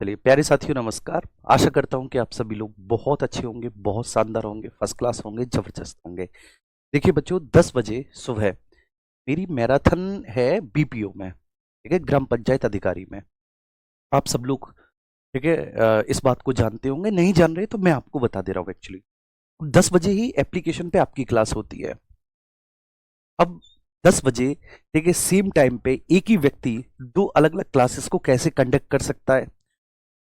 चलिए प्यारे साथियों नमस्कार। आशा करता हूँ कि आप सभी लोग बहुत अच्छे होंगे, बहुत शानदार होंगे, फर्स्ट क्लास होंगे, जबरदस्त होंगे। देखिए बच्चों, 10 बजे सुबह मेरी मैराथन है बीपीओ में, ठीक है, ग्राम पंचायत अधिकारी में। आप सब लोग, ठीक है, इस बात को जानते होंगे। नहीं जान रहे तो मैं आपको बता दे रहा हूँ। एक्चुअली 10 बजे ही एप्लीकेशन पे आपकी क्लास होती है। अब 10 बजे, ठीक है, सेम टाइम पे एक ही व्यक्ति दो अलग अलग क्लासेस को कैसे कंडक्ट कर सकता है।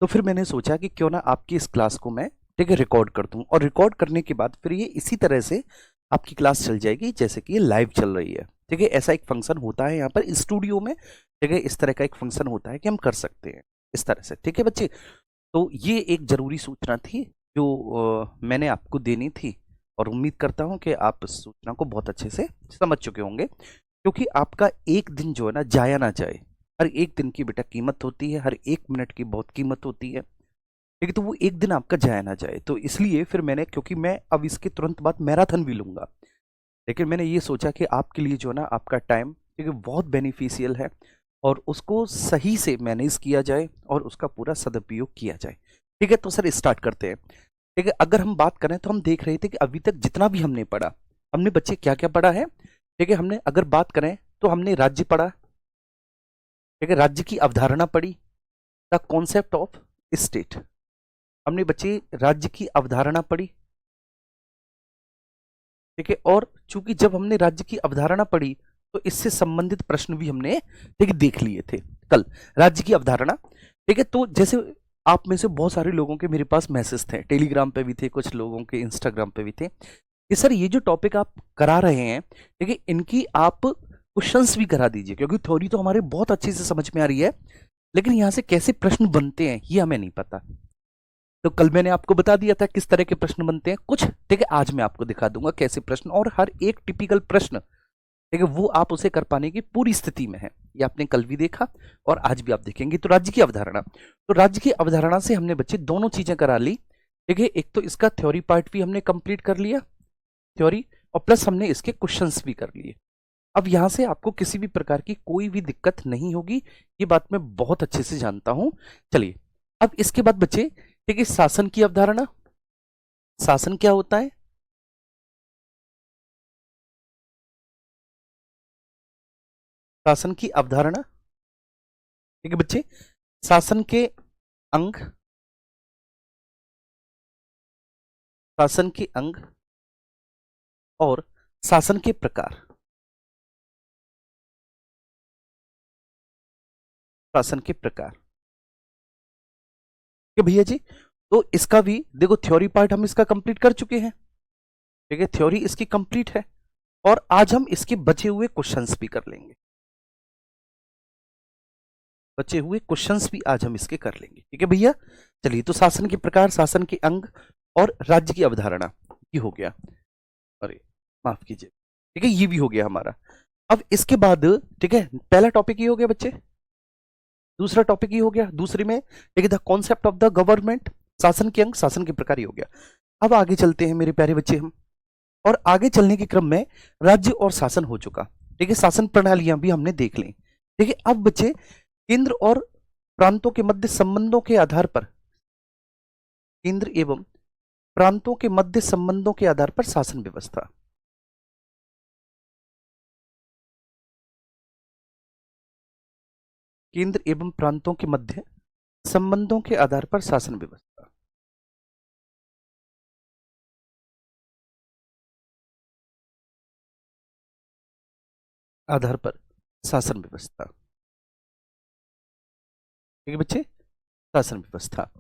तो फिर मैंने सोचा कि क्यों ना आपकी इस क्लास को मैं, ठीक है, रिकॉर्ड कर दूं, और रिकॉर्ड करने के बाद फिर ये इसी तरह से आपकी क्लास चल जाएगी जैसे कि ये लाइव चल रही है। ठीक है, ऐसा एक फंक्शन होता है यहाँ पर स्टूडियो में। ठीक है, इस तरह का एक फंक्शन होता है कि हम कर सकते हैं इस तरह से। ठीक है बच्चे, तो ये एक जरूरी सूचना थी जो मैंने आपको देनी थी, और उम्मीद करता हूँ कि आप इस सूचना को बहुत अच्छे से समझ चुके होंगे, क्योंकि आपका एक दिन जो है ना जाया ना जाए। हर एक दिन की बेटा कीमत होती है, हर एक मिनट की बहुत कीमत होती है। ठीक है, तो वो एक दिन आपका जाया ना जाए, तो इसलिए फिर मैंने, क्योंकि मैं अब इसके तुरंत बाद मैराथन भी लूंगा, लेकिन मैंने ये सोचा कि आपके लिए जो है ना आपका टाइम, ठीक है, बहुत बेनिफिशियल है, और उसको सही से मैनेज किया जाए और उसका पूरा सदुपयोग किया जाए। ठीक है, तो सर स्टार्ट करते हैं। ठीक है, अगर हम बात करें तो हम देख रहे थे कि अभी तक जितना भी हमने पढ़ा, हमने बच्चे क्या क्या पढ़ा है। ठीक है, हमने अगर बात करें तो हमने राज्य पढ़ा, ठीक है, राज्य की अवधारणा पढ़ी, द कॉन्सेप्ट ऑफ स्टेट। हमने बच्चे राज्य की अवधारणा पढ़ी, ठीक है, और चूंकि जब हमने राज्य की अवधारणा पढ़ी तो इससे संबंधित प्रश्न भी हमने, ठीक है, देख लिए थे कल। राज्य की अवधारणा, ठीक है, तो जैसे आप में से बहुत सारे लोगों के मेरे पास मैसेज थे, टेलीग्राम पे भी थे, कुछ लोगों के इंस्टाग्राम पे भी थे कि सर ये जो टॉपिक आप करा रहे हैं, ठीक है, इनकी आप क्वेश्चंस भी करा दीजिए, क्योंकि थ्योरी तो हमारे बहुत अच्छे से समझ में आ रही है, लेकिन यहाँ से कैसे प्रश्न बनते हैं ये हमें नहीं पता। तो कल मैंने आपको बता दिया था किस तरह के प्रश्न बनते हैं कुछ, ठीक है, आज मैं आपको दिखा दूंगा कैसे प्रश्न, और हर एक टिपिकल प्रश्न, ठीक है, वो आप उसे कर पाने की पूरी स्थिति में है। ये आपने कल भी देखा और आज भी आप देखेंगे। तो राज्य की अवधारणा, तो राज्य की अवधारणा से हमने बच्चे दोनों चीजें करा ली। ठीक है, एक तो इसका थ्योरी पार्ट भी हमने कंप्लीट कर लिया, थ्योरी, और प्लस हमने इसके क्वेश्चंस भी कर लिए। अब यहां से आपको किसी भी प्रकार की कोई भी दिक्कत नहीं होगी, ये बात मैं बहुत अच्छे से जानता हूं। चलिए, अब इसके बाद बच्चे, ठीक है, शासन की अवधारणा। शासन क्या होता है? शासन की अवधारणा, ठीक है बच्चे, शासन के अंग, शासन के अंग और शासन के प्रकार। शासन के प्रकार, ठीक है भैया जी। तो इसका भी देखो, थ्योरी पार्ट हम इसका कंप्लीट कर चुके हैं, ठीक है, थ्योरी इसकी कंप्लीट है, और आज हम इसके बचे हुए क्वेश्चंस भी कर लेंगे। बचे हुए क्वेश्चंस भी आज हम इसके कर लेंगे, ठीक है भैया। चलिए, तो शासन के प्रकार, शासन के अंग और राज्य की अवधारणा, ये हो गया। अरे माफ कीजिए, ठीक है, ये भी हो गया हमारा। अब इसके बाद, ठीक है, पहला टॉपिक ये हो गया बच्चे, दूसरा टॉपिक ये हो गया, दूसरे में, ठीक है, the concept of the government, शासन के अंग, शासन के प्रकार, ये हो गया। अब आगे चलते हैं मेरे प्यारे बच्चे हम, और आगे चलने के क्रम में राज्य और शासन हो चुका, ठीक है, शासन प्रणालियां भी हमने देख ली। ठीक है, अब बच्चे केंद्र और प्रांतों के मध्य संबंधों के आधार पर, केंद्र एवं प्रांतों के मध्य संबंधों के आधार पर शासन व्यवस्था। केंद्र एवं प्रांतों के मध्य संबंधों के आधार पर शासन व्यवस्था। आधार पर शासन व्यवस्था, ठीक है बच्चे, शासन व्यवस्था।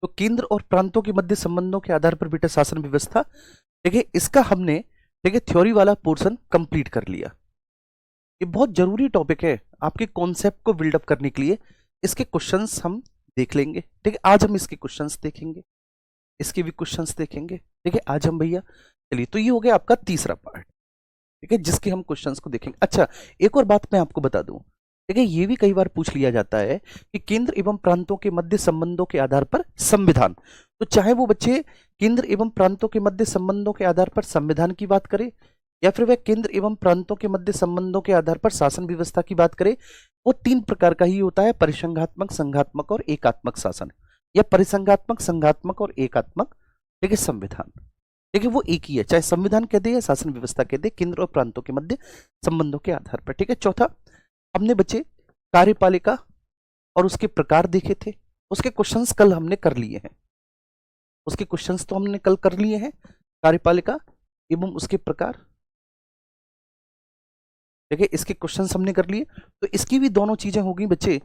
तो केंद्र और प्रांतों के मध्य संबंधों के आधार पर बेटा शासन व्यवस्था, ठीक है, इसका हमने, ठीक है, थ्योरी वाला पोर्शन कंप्लीट कर लिया। ये बहुत जरूरी टॉपिक है आपके कॉन्सेप्ट को बिल्डअप करने के लिए। इसके क्वेश्चंस हम देख लेंगे, ठीक है, आज हम इसके क्वेश्चंस देखेंगे, इसके भी क्वेश्चंस देखेंगे, ठीक है, आज हम भैया। चलिए, तो ये हो गया आपका तीसरा पार्ट, ठीक है, जिसके हम क्वेश्चंस को देखेंगे। अच्छा, एक और बात मैं आपको बता दूं, ठीक है, ये भी कई बार पूछ लिया जाता है कि केंद्र एवं प्रांतों के मध्य संबंधों के आधार पर संविधान। तो चाहे वो बच्चे केंद्र एवं प्रांतों के मध्य संबंधों के आधार पर संविधान की बात करें, या फिर वह केंद्र एवं प्रांतों के मध्य संबंधों के आधार पर शासन व्यवस्था की बात करें, वो 3 प्रकार का ही होता है, परिसंघात्मक, संघात्मक और एकात्मक शासन, या परिसंघात्मक, संघात्मक और एकात्मक। देखिए संविधान, देखिए वो एक ही है, चाहे संविधान कह दे या शासन व्यवस्था कह दे, केंद्र और प्रांतों के मध्य संबंधों के आधार पर। ठीक है, चौथा हमने बच्चे कार्यपालिका और उसके प्रकार देखे थे, उसके क्वेश्चंस कल हमने कर लिए हैं, उसके क्वेश्चंस तो हमने कल कर लिए हैं, कार्यपालिका एवं उसके प्रकार। देखिए इसके क्वेश्चंस हमने कर लिए, तो इसकी भी दोनों चीजें हो गई बच्चे,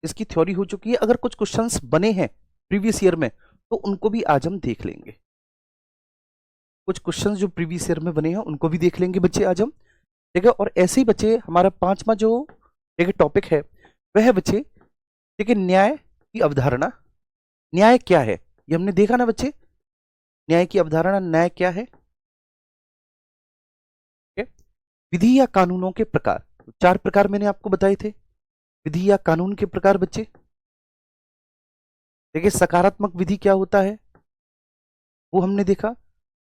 इसकी थ्योरी हो चुकी है। अगर कुछ क्वेश्चंस बने हैं प्रीवियस ईयर में तो उनको भी आज हम देख लेंगे, कुछ क्वेश्चंस जो प्रीवियस ईयर में बने हैं उनको भी देख लेंगे बच्चे आज हम। ठीक है, और ऐसे ही बच्चे हमारा 5वां जो देखिए टॉपिक है वह है बच्चे, देखिए न्याय की अवधारणा। न्याय क्या है ये हमने देखा ना बच्चे, न्याय की अवधारणा, न्याय क्या है। विधि या कानूनों के प्रकार, 4 प्रकार मैंने आपको बताए थे, विधि या कानून के प्रकार बच्चे। देखिए सकारात्मक विधि क्या होता है वो हमने देखा,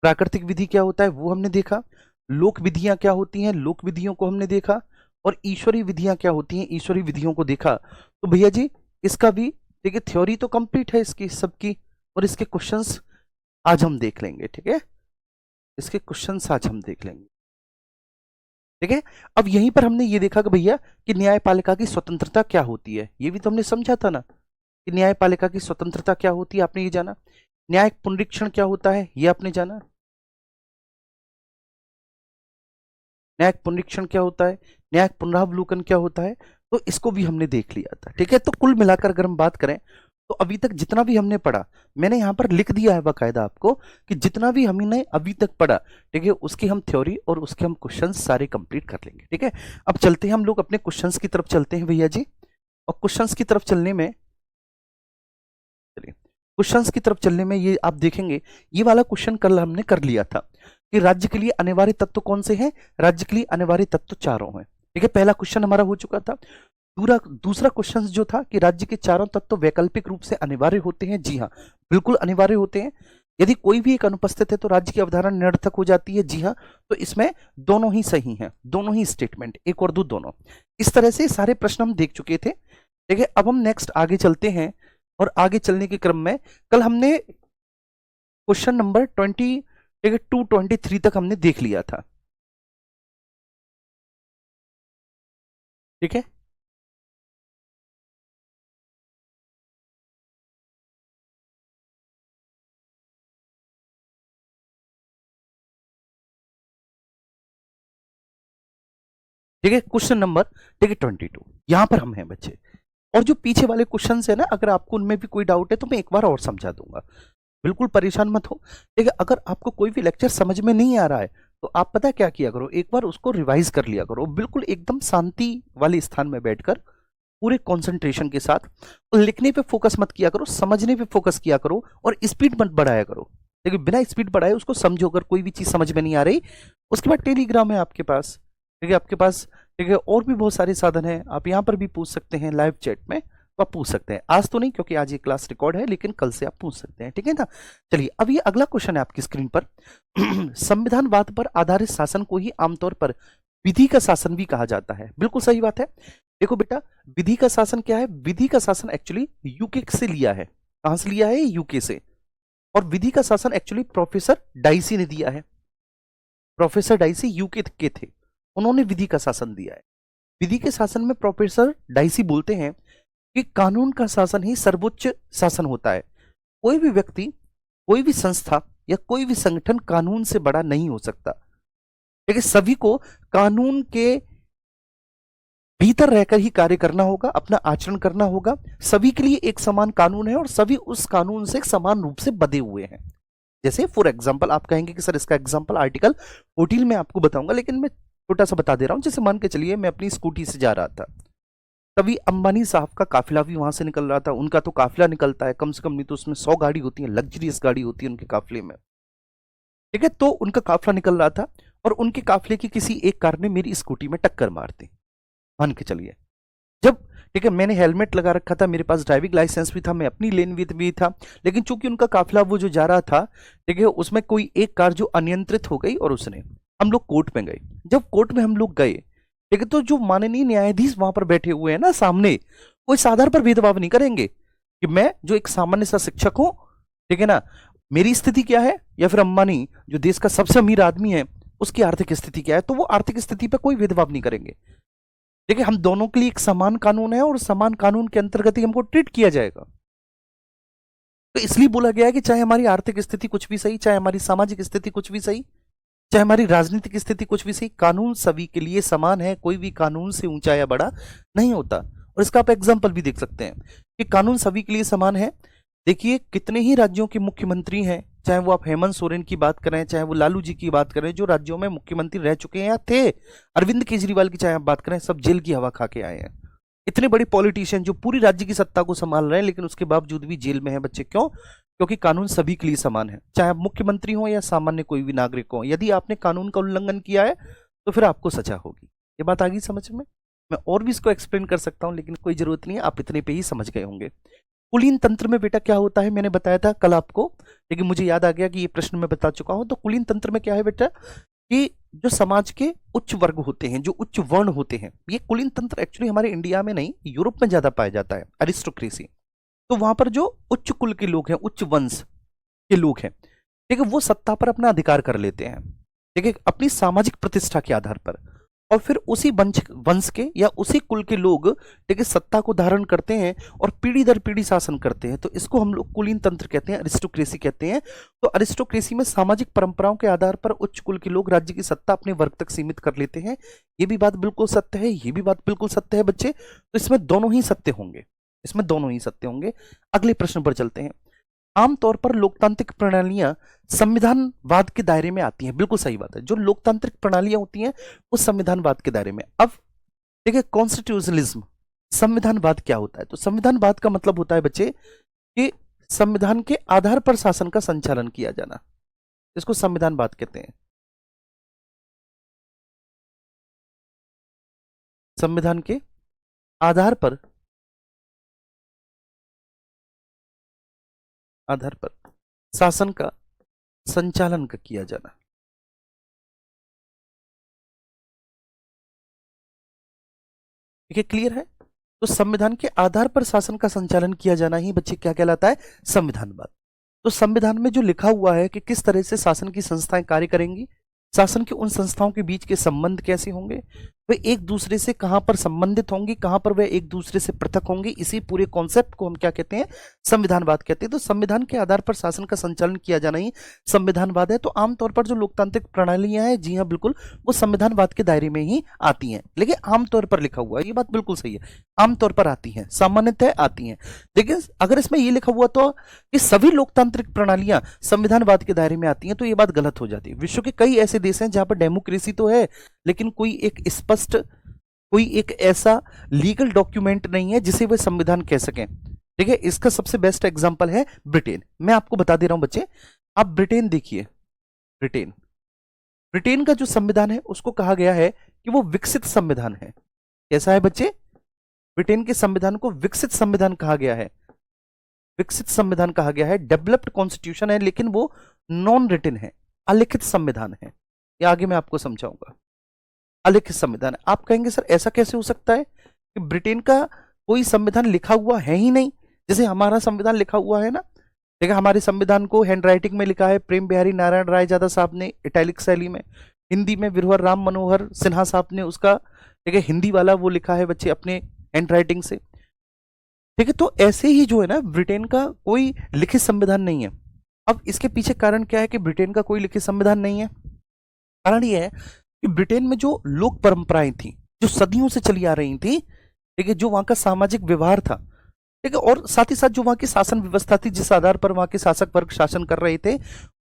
प्राकृतिक विधि क्या होता है वो हमने देखा, लोक विधियां क्या होती हैं, लोक विधियों को हमने देखा, और ईश्वरीय विधियां क्या होती हैं, ईश्वरीय विधियों को देखा। तो भैया जी इसका भी देखिए थ्योरी तो कंप्लीट है इसकी सबकी, और इसके क्वेश्चंस आज हम देख लेंगे। ठीक है, इसके क्वेश्चंस आज हम देख लेंगे। ठीक है, अब यहीं पर हमने ये देखा कि भैया कि न्यायपालिका की स्वतंत्रता क्या होती है, ये भी तो हमने समझा था ना कि न्यायपालिका की स्वतंत्रता क्या होती है, आपने ये जाना। न्यायिक पुनरीक्षण क्या होता है ये आपने जाना, न्यायिक पुनरीक्षण क्या होता है, न्यायिक पुनरावलोकन क्या होता है, तो इसको भी हमने देख लिया था। ठीक है, तो कुल मिलाकर अगर हम बात करें तो अभी तक जितना भी हमने पढ़ा, मैंने यहां पर लिख दिया है बाकायदा आपको कि जितना भी हमने अभी तक पढ़ा, ठीक है, उसकी हम थ्योरी और उसके हम क्वेश्चंस सारे कंप्लीट कर लेंगे। ठीक है, अब चलते हैं हम लोग अपने क्वेश्चंस की तरफ चलते हैं भैया जी, और क्वेश्चंस की तरफ चलने में, चलिए क्वेश्चंस की तरफ चलने में ये आप देखेंगे, ये वाला क्वेश्चन कल हमने कर लिया था कि राज्य के लिए अनिवार्य तत्व कौन से हैं, राज्य के लिए अनिवार्य तत्व चारों हैं। ठीक है, पहला क्वेश्चन हमारा हो चुका था। दूसरा क्वेश्चन जो था कि राज्य के चारों तत्व वैकल्पिक रूप से अनिवार्य होते हैं, जी हाँ बिल्कुल अनिवार्य होते हैं, यदि कोई भी एक अनुपस्थित है तो राज्य की अवधारणा निरर्थक हो जाती है, जी हाँ। तो इसमें दोनों ही सही हैं, दोनों ही स्टेटमेंट, एक और दो दोनों। इस तरह से सारे प्रश्न हम देख चुके थे। ठीक है, अब हम नेक्स्ट आगे चलते हैं, और आगे चलने के क्रम में कल हमने क्वेश्चन नंबर 22-23 तक हमने देख लिया था। ठीक है, ठीक है, क्वेश्चन नंबर ठीक है 22 यहां पर हम हैं बच्चे, और जो पीछे वाले क्वेश्चन है ना, अगर आपको उनमें भी कोई डाउट है तो मैं एक बार और समझा दूंगा, बिल्कुल परेशान मत हो। ठीक है, अगर आपको कोई भी लेक्चर समझ में नहीं आ रहा है तो आप पता क्या किया करो, एक बार उसको रिवाइज कर लिया करो, बिल्कुल एकदम शांति वाले स्थान में बैठकर पूरे कंसंट्रेशन के साथ, और लिखने पे फोकस मत किया करो, समझने पे फोकस किया करो, और स्पीड मत बढ़ाया करो। लेकिन बिना स्पीड बढ़ाए उसको समझो, अगर कोई भी चीज समझ में नहीं आ रही, उसके बाद टेलीग्राम है आपके पास, ठीक है, आपके पास, ठीक है, और भी बहुत सारे साधन हैं, आप यहाँ पर भी पूछ सकते हैं लाइव चैट में, तो आप पूछ सकते हैं, आज तो नहीं क्योंकि आज ये क्लास रिकॉर्ड है, लेकिन कल से आप पूछ सकते हैं। ठीक है ना, चलिए अब ये अगला क्वेश्चन है आपकी स्क्रीन पर। संविधानवाद पर आधारित शासन को ही आमतौर पर विधि का शासन भी कहा जाता है, बिल्कुल सही बात है। देखो बेटा, विधि का शासन क्या है, विधि का शासन एक्चुअली यूके से लिया है, कहां से लिया है, यूके से, और विधि का शासन एक्चुअली प्रोफेसर डाइसी ने दिया है, प्रोफेसर डाइसी यूके के थे, उन्होंने विधि का शासन दिया है। विधि के शासन में प्रोफेसर डाइसी बोलते हैं कि कानून का शासन ही सर्वोच्च शासन होता है, कोई भी व्यक्ति, कोई भी संस्था या कोई भी संगठन कानून से बड़ा नहीं हो सकता, लेकिन सभी को कानून के भीतर रहकर ही कार्य करना होगा, अपना आचरण करना होगा, सभी के लिए एक समान कानून है और सभी उस कानून से समान रूप से बंधे हुए हैं। जैसे फॉर एग्जांपल आप कहेंगे कि सर इसका एग्जांपल आर्टिकल 14 में आपको बताऊंगा, लेकिन मैं छोटा सा बता दे रहा हूं। जैसे मान के चलिए मैं अपनी स्कूटी से जा रहा था, तभी अंबानी साहब का काफिला भी वहां से निकल रहा था, उनका तो काफिला निकलता है कम से कम नहीं तो उसमें 100 गाड़ी होती है, लग्जरियस गाड़ी होती है उनके काफिले में। ठीक है, तो उनका काफिला निकल रहा था और उनके काफिले की किसी एक कार ने मेरी स्कूटी में टक्कर मार दी, मान के चलिए। जब, ठीक है, मैंने हेलमेट लगा रखा था, मेरे पास ड्राइविंग लाइसेंस भी था, मैं अपनी लेन विथ भी था, लेकिन चूंकि उनका काफिला वो जो जा रहा था, ठीक है, उसमें कोई एक कार जो अनियंत्रित हो गई और उसने हम लोग कोर्ट में गए। जब कोर्ट में हम लोग गए, ठीक है, तो जो माननीय न्यायाधीश वहां पर बैठे हुए हैं ना सामने, वो इस आधार पर भेदभाव नहीं करेंगे कि मैं जो एक सामान्य सा शिक्षक हूं, ठीक है ना, मेरी स्थिति क्या है, या फिर अंबानी जो देश का सबसे अमीर आदमी है उसकी आर्थिक स्थिति क्या है, तो वो आर्थिक स्थिति पर कोई भेदभाव नहीं करेंगे। देखिए, हम दोनों के लिए एक समान कानून है और समान कानून के अंतर्गत ही हमको ट्रीट किया जाएगा। तो इसलिए बोला गया है कि चाहे हमारी आर्थिक स्थिति कुछ भी सही, चाहे हमारी सामाजिक स्थिति कुछ भी सही, चाहे हमारी राजनीतिक स्थिति कुछ भी सही, कानून सभी के लिए समान है। कोई भी कानून से ऊंचा या बड़ा नहीं होता। और इसका आप एग्जाम्पल भी देख सकते हैं कि कानून सभी के लिए समान है। देखिए, कितने ही राज्यों के मुख्यमंत्री हैं, चाहे वो आप हेमंत सोरेन की बात करें, चाहे वो लालू जी की बात करें, जो राज्यों में मुख्यमंत्री रह चुके हैं या थे, अरविंद केजरीवाल की चाहे आप बात करें, सब जेल की हवा खा के आए हैं। इतने बड़े पॉलिटिशियन जो पूरी राज्य की सत्ता को संभाल रहे हैं, लेकिन उसके बावजूद भी जेल में है बच्चे। क्यों? क्योंकि कानून सभी के लिए समान है, चाहे आप मुख्यमंत्री हो या सामान्य कोई भी नागरिक हो। यदि आपने कानून का उल्लंघन किया है तो फिर आपको सजा होगी। ये बात आ गई समझ में? मैं और भी इसको एक्सप्लेन कर सकता हूं, लेकिन कोई जरूरत नहीं है, आप इतने पे ही समझ गए होंगे। कुलीन तंत्र में बेटा क्या होता है, मैंने बताया था कल आपको, लेकिन मुझे याद आ गया कि ये प्रश्न मैं बता चुका हूं। तो कुलीन तंत्र में क्या है बेटा, कि जो समाज के उच्च वर्ग होते हैं, जो उच्च वर्ण होते हैं, ये कुलीन तंत्र एक्चुअली हमारे इंडिया में नहीं, यूरोप में ज्यादा पाया जाता है, अरिस्टोक्रेसी। तो वहां पर जो उच्च कुल के लोग हैं, उच्च वंश के लोग हैं, ठीक है, वो सत्ता पर अपना अधिकार कर लेते हैं, ठीक है, अपनी सामाजिक प्रतिष्ठा के आधार पर। और फिर उसी वंश वंश के या उसी कुल के लोग, ठीक है, सत्ता को धारण करते हैं और पीढ़ी दर पीढ़ी शासन करते हैं। तो इसको हम लोग कुलीन तंत्र कहते हैं, अरिस्टोक्रेसी कहते हैं। तो अरिस्टोक्रेसी में सामाजिक परंपराओं के आधार पर उच्च कुल के लोग राज्य की सत्ता अपने वर्ग तक सीमित कर लेते हैं। ये भी बात बिल्कुल सत्य है, ये भी बात बिल्कुल सत्य है बच्चे। तो इसमें दोनों ही सत्य होंगे, इसमें दोनों ही सत्य होंगे। अगले प्रश्न पर चलते हैं। आमतौर पर लोकतांत्रिक प्रणालियां संविधानवाद के दायरे में आती हैं। बिल्कुल सही बात है, जो लोकतांत्रिक प्रणालियां होती हैं वो संविधानवाद के दायरे में। अब देखिए, कॉन्स्टिट्यूशनलिज्म, संविधानवाद क्या होता है? तो संविधानवाद का मतलब होता है बच्चे कि संविधान के आधार पर शासन का संचालन किया जाना, इसको संविधानवाद कहते हैं। संविधान के आधार पर शासन का संचालन का किया जाना। ठीक है, क्लियर है? तो संविधान के आधार पर शासन का संचालन किया जाना ही बच्चे क्या कहलाता है? संविधानवाद। तो संविधान में जो लिखा हुआ है कि किस तरह से शासन की संस्थाएं कार्य करेंगी, शासन की उन संस्थाओं के बीच के संबंध कैसे होंगे, वे एक दूसरे से कहां पर संबंधित होंगी, कहां पर वे एक दूसरे से पृथक होंगी, इसी पूरे कॉन्सेप्ट को हम क्या कहते हैं? संविधानवाद कहते हैं। तो संविधान के आधार पर शासन का संचालन किया जाना ही संविधानवाद है। तो आमतौर पर जो लोकतांत्रिक प्रणालियां हैं, जी हाँ बिल्कुल, वो संविधानवाद के दायरे में ही आती हैं। लेकिन आमतौर पर लिखा हुआ है, ये बात बिल्कुल सही है, आमतौर पर आती हैं, सामान्यतः आती हैं। लेकिन अगर इसमें ये लिखा हुआ तो कि सभी लोकतांत्रिक प्रणालियां संविधानवाद के दायरे में आती हैं, तो ये बात गलत हो जाती है। विश्व के कई ऐसे देश हैं जहां पर डेमोक्रेसी तो है, लेकिन कोई एक ऐसा लीगल डॉक्यूमेंट नहीं है जिसे वे संविधान कह सकें। ठीक है, इसका सबसे बेस्ट एग्जांपल है ब्रिटेन। मैं आपको बता दे रहा हूं बच्चे, आप ब्रिटेन देखिए। ब्रिटेन का जो संविधान है उसको कहा गया है कि वो विकसित संविधान है। कैसा है बच्चे? ब्रिटेन के संविधान को विकसित संविधान कहा गया है, विकसित संविधान कहा गया है। डेवलप्ड कॉन्स्टिट्यूशन है, लेकिन वो नॉन रिटन है, अलिखित संविधान है। ये आगे मैं आपको समझाऊंगा। अलिखित संविधान। आप कहेंगे सर ऐसा कैसे हो सकता है कि ब्रिटेन का कोई संविधान लिखा हुआ है ही नहीं, जैसे हमारा संविधान लिखा हुआ है ना। देखिए, हमारे संविधान को हैंडराइटिंग में लिखा है प्रेम बिहारी नारायण राय यादव साहब ने, इटैलिक शैली में। हिंदी में विरहर राम मनोहर सिन्हा साहब ने उसका, ठीक है, हिंदी वाला वो लिखा है बच्चे अपने हैंडराइटिंग से। ठीक है, तो ऐसे ही जो है ना, ब्रिटेन का कोई लिखित संविधान नहीं है। अब इसके पीछे कारण क्या है कि ब्रिटेन का कोई लिखित संविधान नहीं है? कारण यह है कि ब्रिटेन में जो लोक परंपराएं थी, जो सदियों से चली आ रही थी, ठीक है, जो वहां का सामाजिक व्यवहार था, ठीक है, और साथ ही साथ जो वहां की शासन व्यवस्था थी, जिस आधार पर वहां के शासक वर्ग शासन कर रहे थे,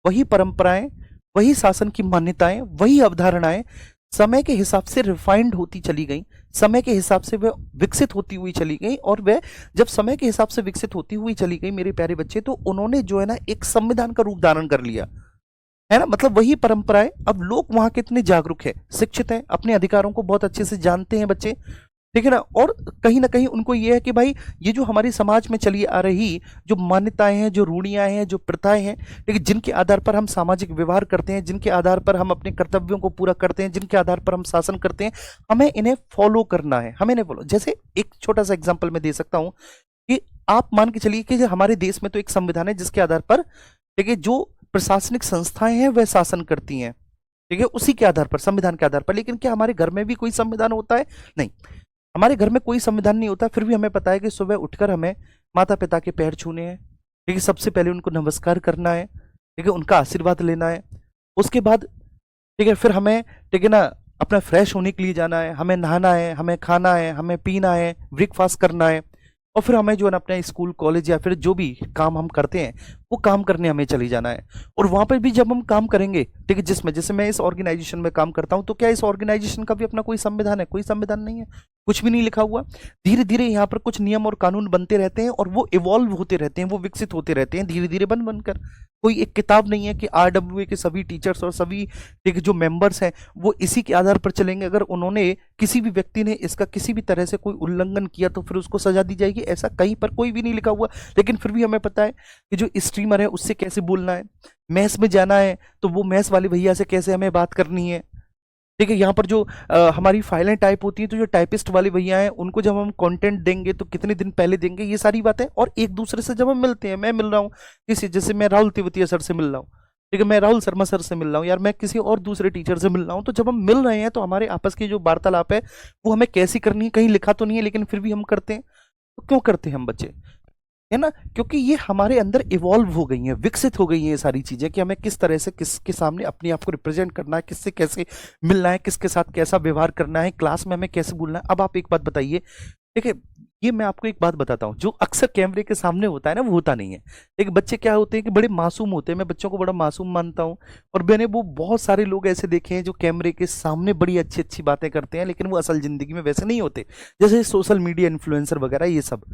वही परंपराएं, वही शासन की मान्यताएं, वही अवधारणाएं समय के हिसाब से रिफाइंड होती चली गई, समय के हिसाब से वह विकसित होती हुई चली गई। और वह जब समय के हिसाब से विकसित होती हुई चली गई मेरे प्यारे बच्चे, तो उन्होंने जो है ना एक संविधान का रूप धारण कर लिया है ना। मतलब वही परंपराएं। अब लोग वहां कितने जागरूक है, शिक्षित हैं, अपने अधिकारों को बहुत अच्छे से जानते हैं बच्चे, ठीक है ना। और कहीं ना कहीं उनको ये है कि भाई ये जो हमारी समाज में चली आ रही जो मान्यताएं हैं, जो रूढ़ियां हैं, जो प्रथाएं हैं, लेकिन जिनके आधार पर हम सामाजिक व्यवहार करते हैं, जिनके आधार पर हम अपने कर्तव्यों को पूरा करते हैं, जिनके आधार पर हम शासन करते हैं, हमें इन्हें फॉलो करना है। हमें इन्हें फॉलो, जैसे एक छोटा सा एग्जाम्पल मैं दे सकता हूं कि आप मान के चलिए कि हमारे देश में तो एक संविधान है जिसके आधार पर, ठीक है, जो प्रशासनिक संस्थाएं हैं वह शासन करती हैं, ठीक है, उसी के आधार पर, संविधान के आधार पर। लेकिन क्या हमारे घर में भी कोई संविधान होता है? नहीं, हमारे घर में कोई संविधान नहीं होता, फिर भी हमें पता है कि सुबह उठकर हमें माता पिता के पैर छूने हैं, ठीक है, सबसे पहले उनको नमस्कार करना है, ठीक है, उनका आशीर्वाद लेना है। उसके बाद, ठीक है, फिर हमें, ठीक है ना, अपना फ्रेश होने के लिए जाना है, हमें नहाना है, हमें खाना है, हमें पीना है, ब्रेकफास्ट करना है, और फिर हमें जो है ना अपने स्कूल कॉलेज या फिर जो भी काम हम करते हैं वो काम करने हमें चली जाना है। और वहां पर भी जब हम काम करेंगे, ठीक है, जिसमें जैसे मैं इस ऑर्गेनाइजेशन में काम करता हूं, तो क्या इस ऑर्गेनाइजेशन का भी अपना कोई संविधान है? कोई संविधान नहीं है, कुछ भी नहीं लिखा हुआ। धीरे धीरे यहाँ पर कुछ नियम और कानून बनते रहते हैं और वो इवॉल्व होते रहते हैं, वो विकसित होते रहते हैं धीरे धीरे बन बनकर। कोई एक किताब नहीं है कि RWA के सभी टीचर्स और सभी, ठीक है, जो मेंबर्स हैं वो इसी के आधार पर चलेंगे। अगर उन्होंने, किसी भी व्यक्ति ने इसका किसी भी तरह से कोई उल्लंघन किया तो फिर उसको सजा दी जाएगी, ऐसा कहीं पर कोई भी नहीं लिखा हुआ। लेकिन फिर भी हमें पता है कि जो स्ट्रीमर है उससे कैसे बोलना है, मैस में जाना है तो वो मैस वाले भैया से कैसे हमें बात करनी है, ठीक है। यहाँ पर जो हमारी फाइलें टाइप होती है, तो जो टाइपिस्ट वाले भैया हैं उनको जब हम कंटेंट देंगे तो कितने दिन पहले देंगे, ये सारी बातें। और एक दूसरे से जब हम मिलते हैं, मैं मिल रहा हूँ किसी, जैसे मैं राहुल तिवतिया सर से मिल रहा हूँ, ठीक है, मैं राहुल शर्मा सर से मिल रहा हूँ, यार मैं किसी और दूसरे टीचर से मिल रहा हूँ, तो जब हम मिल रहे हैं तो हमारे आपस की जो वार्तालाप है वो हमें कैसी करनी है, कहीं लिखा तो नहीं है, लेकिन फिर भी हम करते हैं। तो क्यों करते हैं हम बच्चे, है ना? क्योंकि ये हमारे अंदर इवॉल्व हो गई हैं, विकसित हो गई हैं ये सारी चीजें, कि हमें किस तरह से किसके सामने अपने आप को रिप्रेजेंट करना है, किससे कैसे मिलना है, किसके साथ कैसा व्यवहार करना है, क्लास में हमें कैसे बोलना है। अब आप एक बात बताइए, ठीक है, ये मैं आपको एक बात बताता हूँ, जो अक्सर कैमरे के सामने होता है ना वो होता नहीं है। एक बच्चे क्या होते हैं कि बड़े मासूम होते हैं, मैं बच्चों को बड़ा मासूम मानता हूँ, और मैंने वो बहुत सारे लोग ऐसे देखे हैं जो कैमरे के सामने बड़ी अच्छी अच्छी बातें करते हैं, लेकिन वो असल जिंदगी में वैसे नहीं होते। जैसे सोशल मीडिया इन्फ्लुएंसर वगैरह, ये सब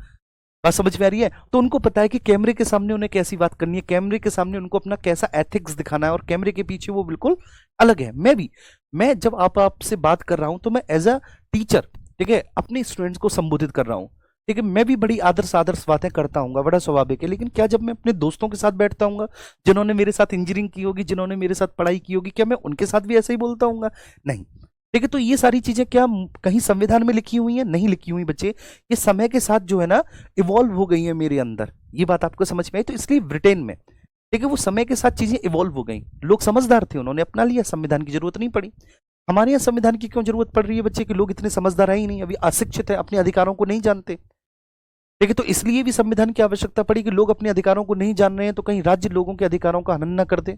बात समझ में आ रही है? तो उनको पता है कि कैमरे के सामने उन्हें कैसी बात करनी है, कैमरे के सामने उनको अपना कैसा एथिक्स दिखाना है, और कैमरे के पीछे वो बिल्कुल अलग है। मैं भी, मैं जब आपसे बात कर रहा हूं तो मैं एज अ टीचर, ठीक है, अपने स्टूडेंट्स को संबोधित कर रहा हूं, ठीक है, मैं भी बड़ी आदर्श आदर्श बातें करता हूँ, बड़ा स्वाभाविक है। लेकिन क्या जब मैं अपने दोस्तों के साथ बैठता हूँ, जिन्होंने मेरे साथ इंजीनियरिंग की होगी, जिन्होंने मेरे साथ पढ़ाई की होगी, क्या मैं उनके साथ भी ऐसे ही बोलता हूँ? नहीं। ठीक है, तो ये सारी चीजें क्या कहीं संविधान में लिखी हुई हैं? नहीं लिखी हुई बच्चे, ये समय के साथ जो है ना इवॉल्व हो गई है मेरे अंदर। ये बात आपको समझ में आई? तो इसलिए ब्रिटेन में, ठीक है, वो समय के साथ चीजें इवॉल्व हो गई, लोग समझदार थे, उन्होंने अपना लिया, संविधान की जरूरत नहीं पड़ी। हमारे यहाँ संविधान की क्यों जरूरत पड़ रही है बच्चे, कि लोग इतने समझदार है ही नहीं, अभी अशिक्षित है, अपने अधिकारों को नहीं जानते। ठीक है, तो इसलिए भी संविधान की आवश्यकता पड़ी कि लोग अपने अधिकारों को नहीं जान रहे हैं तो कहीं राज्य लोगों के अधिकारों का हनन न कर दे।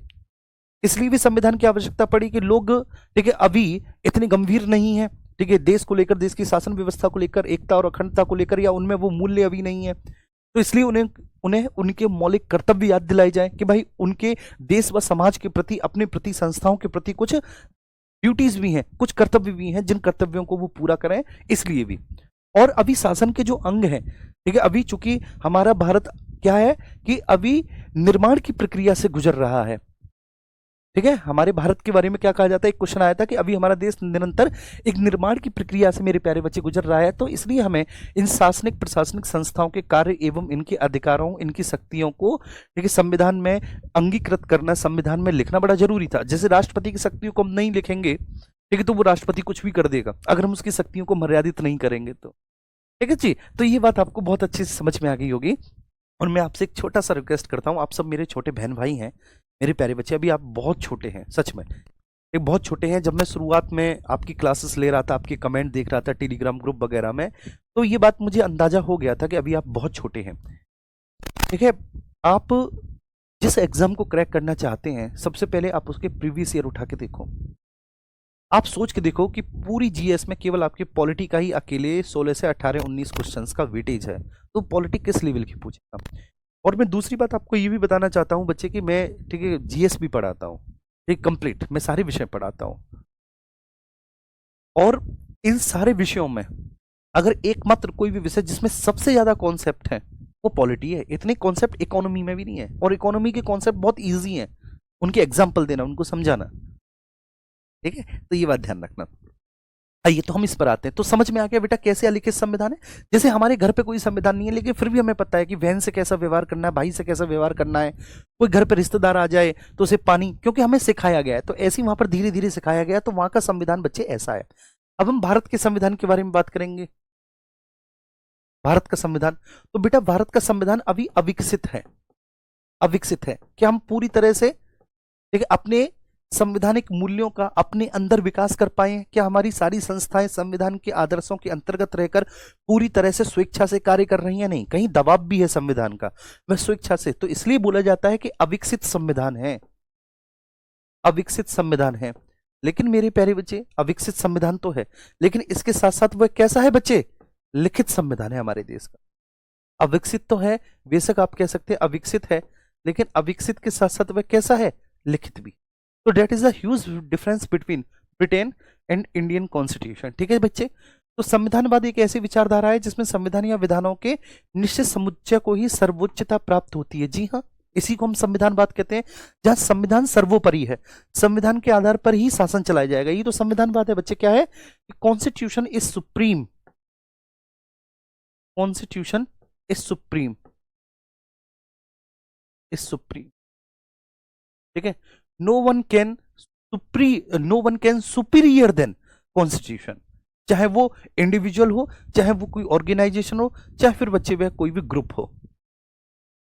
इसलिए भी संविधान की आवश्यकता पड़ी कि लोग, ठीक है, अभी इतने गंभीर नहीं है, ठीक है, देश को लेकर, देश की शासन व्यवस्था को लेकर, एकता और अखंडता को लेकर, या उनमें वो मूल्य अभी नहीं है। तो इसलिए उन्हें उन्हें उनके मौलिक कर्तव्य याद दिलाए जाए कि भाई उनके देश व समाज के प्रति, अपने प्रति, संस्थाओं के प्रति कुछ ड्यूटीज भी हैं, कुछ कर्तव्य भी हैं, जिन कर्तव्यों को वो पूरा करें। इसलिए भी, और अभी शासन के जो अंग हैं, ठीक है, अभी चूंकि हमारा भारत क्या है कि अभी निर्माण की प्रक्रिया से गुजर रहा है। ठीक है, हमारे भारत के बारे में क्या कहा जाता है, एक क्वेश्चन आया था कि अभी हमारा देश निरंतर एक निर्माण की प्रक्रिया से, मेरे प्यारे बच्चे, गुजर रहा है। तो इसलिए हमें इन शासनिक प्रशासनिक संस्थाओं के कार्य एवं इनके अधिकारों, इनकी शक्तियों को, ठीक है, संविधान में अंगीकृत करना, संविधान में लिखना बड़ा जरूरी था। जैसे राष्ट्रपति की शक्तियों को हम नहीं लिखेंगे, ठीक है, तो वो राष्ट्रपति कुछ भी कर देगा अगर हम उसकी शक्तियों को मर्यादित नहीं करेंगे तो। ठीक है जी, तो ये बात आपको बहुत अच्छे से समझ में आ गई होगी। और मैं आपसे एक छोटा सा रिक्वेस्ट करता हूँ, आप सब मेरे छोटे बहन भाई हैं, मेरे प्यारे बच्चे, अभी आप बहुत छोटे हैं, सच में एक बहुत छोटे हैं। जब मैं शुरुआत में आपकी क्लासेस ले रहा था, आपके कमेंट देख रहा था टेलीग्राम ग्रुप वगैरह में, तो ये बात मुझे अंदाजा हो गया था कि अभी आप बहुत छोटे हैं। ठीक है, आप जिस एग्जाम को क्रैक करना चाहते हैं, सबसे पहले आप उसके प्रीवियस ईयर उठा के देखो। आप सोच के देखो कि पूरी जीएस में केवल आपके पॉलिटी का ही अकेले 16 से 18 19 क्वेश्चंस का वेटेज है, तो पॉलिटी किस लेवल की पूछेगा। और मैं दूसरी बात आपको ये भी बताना चाहता हूं बच्चे, कि मैं, ठीक है, जीएस भी पढ़ाता हूं, ठीक, कंप्लीट, मैं सारे विषय पढ़ाता हूं। और इन सारे विषयों में अगर एकमात्र कोई भी विषय जिसमें सबसे ज्यादा कॉन्सेप्ट है वो पॉलिटी है। इतने कॉन्सेप्ट इकोनॉमी में भी नहीं है, और इकोनॉमी के कॉन्सेप्ट बहुत ईजी हैं, उनके एग्जाम्पल देना, उनको समझाना। ठीक है, तो ये बात ध्यान रखना। आइए तो हम इस पर आते हैं। तो समझ में आ गया बेटा कैसे अलिखित संविधान है। जैसे हमारे घर पे कोई संविधान नहीं है, लेकिन फिर भी हमें पता है कि बहन से कैसा व्यवहार करना है, भाई से कैसा व्यवहार करना है। कोई घर पे रिश्तेदार आ जाए तो उसे पानी, क्योंकि हमें सिखाया गया है, तो ऐसे ही वहां पर धीरे धीरे सिखाया गया, तो वहां का संविधान बच्चे ऐसा है। अब हम भारत के संविधान के बारे में बात करेंगे। भारत का संविधान, तो बेटा भारत का संविधान अभी अविकसित है। अविकसित है कि हम पूरी तरह से देखिए अपने संवैधानिक मूल्यों का अपने अंदर विकास कर पाए हैं। क्या हमारी सारी संस्थाएं संविधान के आदर्शों के अंतर्गत रहकर पूरी तरह से स्वेच्छा से कार्य कर रही हैं? नहीं, कहीं दबाव भी है संविधान का, वह स्वेच्छा से। तो इसलिए बोला जाता है कि अविकसित संविधान है, अविकसित संविधान है। लेकिन मेरे प्यारे बच्चे, अविकसित संविधान तो है, लेकिन इसके साथ साथ वह कैसा है बच्चे? लिखित संविधान है हमारे देश का। अविकसित तो है, बेशक आप कह सकते हैं अविकसित है, लेकिन अविकसित के साथ साथ वह कैसा है? लिखित भी। तो that is a huge difference between Britain and Indian constitution. ठीक है बच्चे। तो संविधानवाद एक ऐसी विचारधारा है जिसमें संविधान या विधानों के निश्चित समुच्चय को ही सर्वोच्चता प्राप्त होती है। जी हाँ, इसी को हम संविधानवाद कहते हैं, जहां संविधान सर्वोपरि है, संविधान के आधार पर ही शासन चलाया जाएगा। ये तो संविधानवाद है बच्चे। क्या है? Constitution is supreme, constitution is supreme, is supreme. ठीक है। No one can superior than constitution, चाहे वो इंडिविजुअल हो, चाहे वो कोई ऑर्गेनाइजेशन हो, चाहे फिर बच्चे वह कोई भी ग्रुप हो।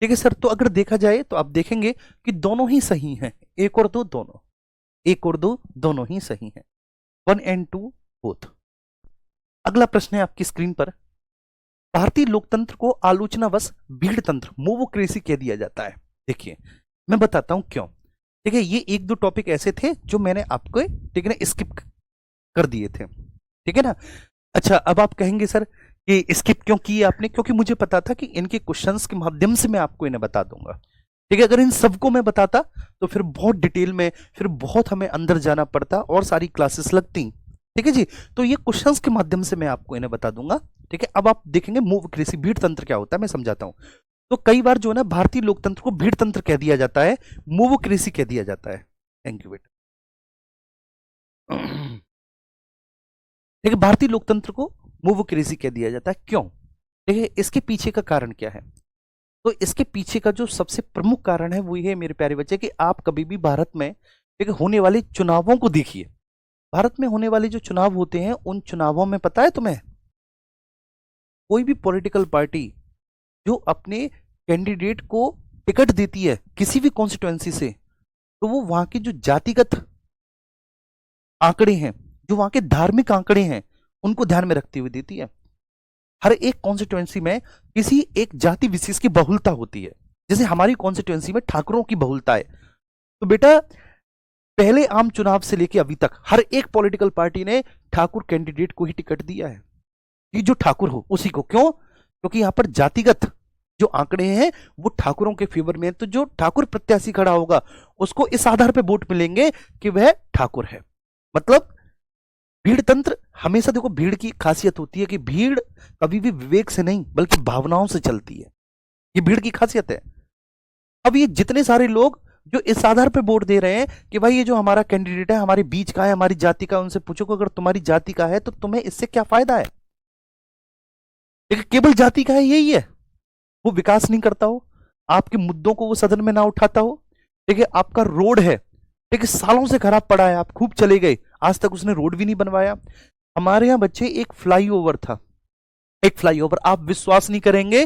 ठीक है सर। तो अगर देखा जाए तो आप देखेंगे कि दोनों ही सही हैं, एक और दो दोनों, एक और दो दोनों ही सही हैं, 1 and 2 बोथ। अगला प्रश्न है आपकी स्क्रीन पर। भारतीय लोकतंत्र को आलोचनावश भीड़ तंत्र, मोवोक्रेसी कह दिया जाता है। देखिए मैं बताता हूं क्यों। ठीक है, ये एक दो टॉपिक ऐसे थे जो मैंने आपको ठीक है ना स्किप कर दिए थे। ठीक है ना। अच्छा, अब आप कहेंगे सर कि स्किप क्यों किए आपने? क्योंकि मुझे पता था कि इनके क्वेश्चंस के माध्यम से मैं आपको इन्हें बता दूंगा। ठीक है, अगर इन सबको मैं बताता तो फिर बहुत डिटेल में, फिर बहुत हमें अंदर जाना पड़ता और सारी क्लासेस लगती। ठीक है जी। तो ये क्वेश्चंस के माध्यम से मैं आपको इन्हें बता दूंगा। ठीक है, अब आप देखेंगे मोवोक्रेसी, भीड़ तंत्र क्या होता है मैं समझाता हूं। तो कई बार जो है ना भारतीय लोकतंत्र को भीड़ तंत्र कह दिया जाता है, मोवोक्रेसी कह दिया जाता है। थैंक यू बेटा। ठीक है, भारतीय लोकतंत्र को मोवोक्रेसी कह दिया जाता है, क्यों? ठीक है, इसके पीछे का कारण क्या है? तो इसके पीछे का जो सबसे प्रमुख कारण है वो ये है मेरे प्यारे बच्चे कि आप कभी भी भारत में ठीक है होने वाले चुनावों को देखिए। भारत में होने वाले जो चुनाव होते हैं उन चुनावों में पता है तुम्हें, कोई भी पॉलिटिकल पार्टी जो अपने कैंडिडेट को टिकट देती है किसी भी कॉन्स्टिट्युएंसी से, तो वो वहां के जो जातिगत आंकड़े हैं, जो वहां के धार्मिक आंकड़े हैं, उनको ध्यान में रखते हुए देती है। हर एक कॉन्स्टिट्युएंसी में किसी एक जाति विशेष की बहुलता होती है। जैसे हमारी कॉन्स्टिट्युएंसी में ठाकुरों की बहुलता है। तो बेटा पहले आम चुनाव से लेकर अभी तक हर एक पॉलिटिकल पार्टी ने ठाकुर कैंडिडेट को ही टिकट दिया है कि जो ठाकुर हो उसी को। क्यों? क्योंकि यहां पर जातिगत जो आंकड़े हैं वो ठाकुरों के फेवर में है। तो जो ठाकुर प्रत्याशी खड़ा होगा उसको इस आधार पर वोट मिलेंगे कि वह ठाकुर है। मतलब भीड़ तंत्र हमेशा, देखो भीड़ की खासियत होती है कि भीड़ कभी भी विवेक से नहीं बल्कि भावनाओं से चलती है। ये भीड़ की खासियत है। अब ये जितने सारे लोग जो इस आधार पर वोट दे रहे हैं कि भाई ये जो हमारा कैंडिडेट है हमारी बीच का है, हमारी जाति का, उनसे पूछो कि अगर तुम्हारी जाति का है तो तुम्हें इससे क्या फायदा है? लेकिन केवल जाति का है यही है, वो विकास नहीं करता हो, आपके मुद्दों को वो सदन में ना उठाता हो। ठीक है, आपका रोड है ठीक है सालों से खराब पड़ा है, आप खूब चले गए, आज तक उसने रोड भी नहीं बनवाया। हमारे यहाँ बच्चे एक फ्लाईओवर था, एक फ्लाईओवर, आप विश्वास नहीं करेंगे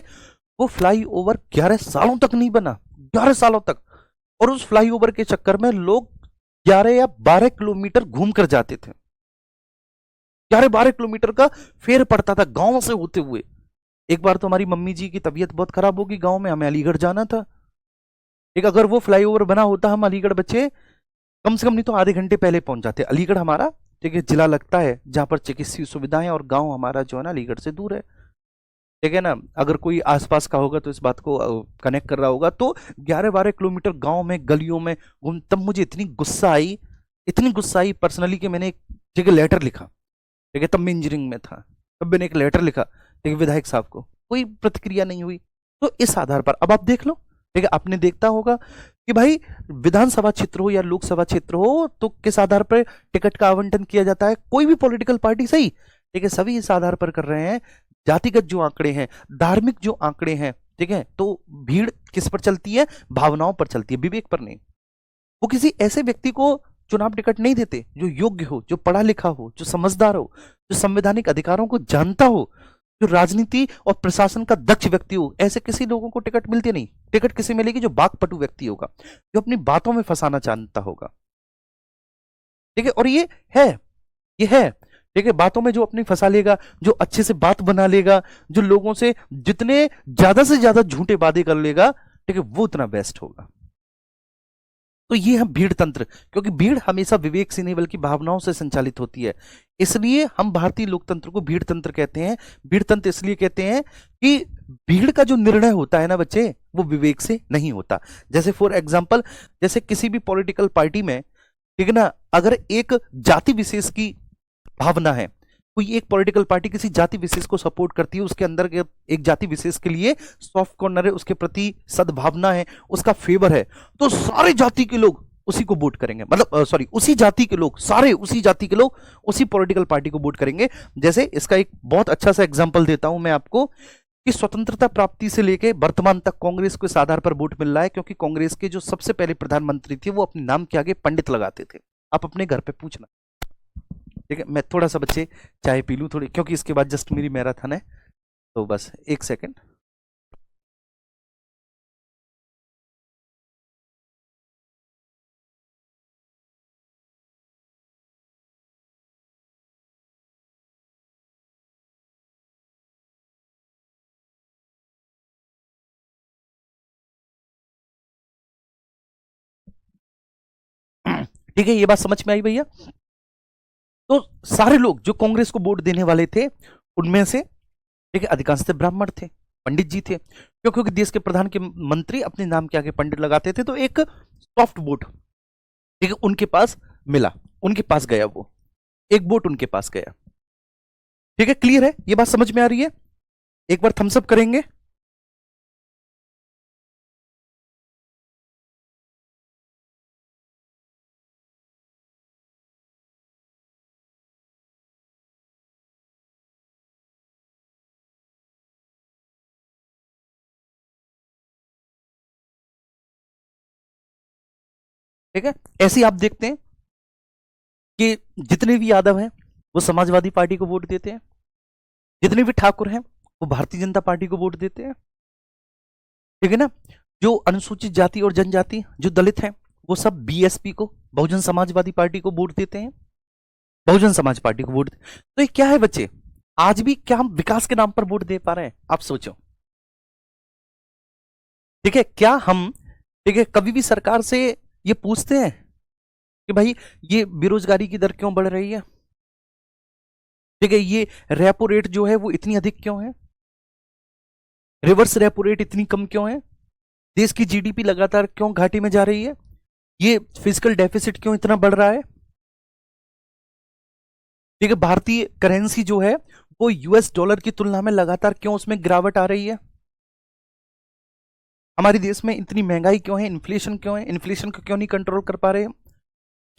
वो फ्लाईओवर 11 सालों तक नहीं बना, 11 सालों तक। और उस फ्लाईओवर के चक्कर में लोग 11 या 12 किलोमीटर घूम कर जाते थे। 11-12 किलोमीटर का फेर पड़ता था गांव से होते हुए। एक बार तो हमारी मम्मी जी की तबीयत बहुत खराब होगी गांव में, हमें अलीगढ़ जाना था। एक अगर वो फ्लाईओवर बना होता हम अलीगढ़ बच्चे कम से कम नहीं तो आधे घंटे पहले पहुंच जाते। अलीगढ़ हमारा ठीक है जिला लगता है जहां पर चिकित्सीय सुविधाएं, और गांव हमारा जो है ना अलीगढ़ से दूर है। ठीक है ना, अगर कोई आसपास का होगा तो इस बात को कनेक्ट कर रहा होगा। तो 11-12 किलोमीटर गांव में गलियों में घूम, तब मुझे इतनी गुस्सा आई, इतनी गुस्सा आई पर्सनली कि मैंने एक लेटर लिखा। ठीक है, तब मैं इंजीनियरिंग में था, तब मैंने एक लेटर लिखा ठीक है विधायक साहब को, कोई प्रतिक्रिया नहीं हुई। तो इस आधार पर अब आप देख लो। ठीक है, आपने देखता होगा कि भाई विधानसभा क्षेत्र हो या लोकसभा क्षेत्र हो तो किस आधार पर टिकट का आवंटन किया जाता है, कोई भी पॉलिटिकल पार्टी सही, ठीक है, सभी इस आधार पर कर रहे हैं, जातिगत जो आंकड़े हैं, धार्मिक जो आंकड़े हैं, ठीक है, तो भीड़ किस पर चलती है, भावनाओं पर चलती है, विवेक पर नहीं। वो किसी ऐसे व्यक्ति को चुनाव टिकट नहीं देते जो योग्य हो, जो पढ़ा लिखा हो, जो समझदार हो, जो संवैधानिक अधिकारों को जानता हो, जो राजनीति और प्रशासन का दक्ष व्यक्ति हो, ऐसे किसी लोगों को टिकट मिलती नहीं। टिकट किसे मिलेगी, जो बाकपटु व्यक्ति होगा, जो अपनी बातों में फंसाना जानता होगा, ठीक है, और ये है, ठीक है, बातों में जो अपनी फंसा लेगा, जो अच्छे से बात बना लेगा, जो लोगों से जितने ज्यादा से ज्यादा झूठे वादे कर लेगा, ठीक है, वो उतना बेस्ट होगा। तो ये है भीड़ तंत्र, क्योंकि भीड़ हमेशा विवेक से नहीं बल्कि भावनाओं से संचालित होती है, इसलिए हम भारतीय लोकतंत्र को भीड़ तंत्र कहते हैं। भीड़ तंत्र इसलिए कहते हैं कि भीड़ का जो निर्णय होता है ना बच्चे, वो विवेक से नहीं होता। जैसे फॉर एग्जाम्पल, जैसे किसी भी पॉलिटिकल पार्टी में, ठीक है ना, अगर एक जाति विशेष की भावना है, कोई एक पॉलिटिकल पार्टी किसी जाति विशेष को सपोर्ट करती है, उसके अंदर एक जाति विशेष के लिए सॉफ्ट कॉर्नर है, उसके प्रति सद्भावना है, उसका फेवर है, तो सारे जाति के लोग उसी को वोट करेंगे, मतलब सॉरी, उसी जाति के लोग, सारे उसी जाति के लोग उसी पॉलिटिकल पार्टी को वोट करेंगे। जैसे इसका एक बहुत अच्छा सा एग्जांपल देता हूं मैं आपको, कि स्वतंत्रता प्राप्ति से लेके वर्तमान तक कांग्रेस को इस आधार पर वोट मिल रहा है क्योंकि कांग्रेस के जो सबसे पहले प्रधानमंत्री थे वो अपने नाम के आगे पंडित लगाते थे। आप अपने घर पे पूछना, ठीक है। मैं थोड़ा सा बच्चे चाय पी लूं थोड़ी, क्योंकि इसके बाद जस्ट मेरी मैराथन है, तो बस एक सेकेंड। ठीक है, ये बात समझ में आई भैया? तो सारे लोग जो कांग्रेस को वोट देने वाले थे, उनमें से, ठीक है, अधिकांशतः ब्राह्मण थे, पंडित जी थे, क्योंकि देश के प्रधान के मंत्री अपने नाम के आगे पंडित लगाते थे, तो एक सॉफ्ट वोट, ठीक है, उनके पास मिला, उनके पास गया, वो एक वोट उनके पास गया। ठीक है, क्लियर है? ये बात समझ में आ रही है? एक बार थम्स अप करेंगे। ठीक है, ऐसे ही आप देखते हैं कि जितने भी यादव हैं वो समाजवादी पार्टी को वोट देते हैं, जितने भी ठाकुर हैं वो भारतीय जनता पार्टी को वोट देते हैं, ठीक है ना। जो अनुसूचित जाति और जनजाति, जो दलित हैं, वो सब बीएसपी को, बहुजन समाजवादी पार्टी को वोट देते हैं, बहुजन समाज पार्टी को वोट। तो ये क्या है बच्चे, आज भी क्या हम विकास के नाम पर वोट दे पा रहे हैं? आप सोचो, ठीक है, क्या हम, ठीक है, कभी भी सरकार से ये पूछते हैं कि भाई ये बेरोजगारी की दर क्यों बढ़ रही है, ठीक है, ये रेपो रेट जो है वो इतनी अधिक क्यों है, रिवर्स रेपो रेट इतनी कम क्यों है, देश की जीडीपी लगातार क्यों घाटे में जा रही है, ये फिजिकल डेफिसिट क्यों इतना बढ़ रहा है, ठीक है, भारतीय करेंसी जो है वो यूएस डॉलर की तुलना में लगातार क्यों उसमें गिरावट आ रही है, हमारे देश में इतनी महंगाई क्यों है, इन्फ्लेशन क्यों है, इन्फ्लेशन को क्यों नहीं कंट्रोल कर पा रहे हैं?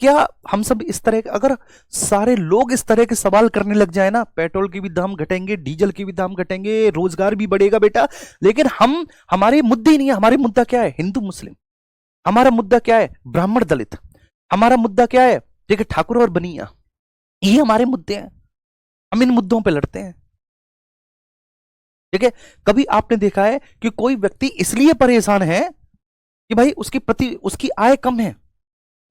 क्या हम सब इस तरह, अगर सारे लोग इस तरह के सवाल करने लग जाए ना, पेट्रोल के भी दाम घटेंगे, डीजल के भी दाम घटेंगे, रोजगार भी बढ़ेगा बेटा। लेकिन हम, हमारे मुद्दे ही नहीं है। हमारे मुद्दा क्या है? हिंदू मुस्लिम। हमारा मुद्दा क्या है? ब्राह्मण दलित। हमारा मुद्दा क्या है? देखिए, ठाकुर और बनिया, ये हमारे मुद्दे हैं। हम इन मुद्दों पे लड़ते हैं, ठीक है। कभी आपने देखा है कि कोई व्यक्ति इसलिए परेशान है कि भाई उसकी उसकी आय कम है,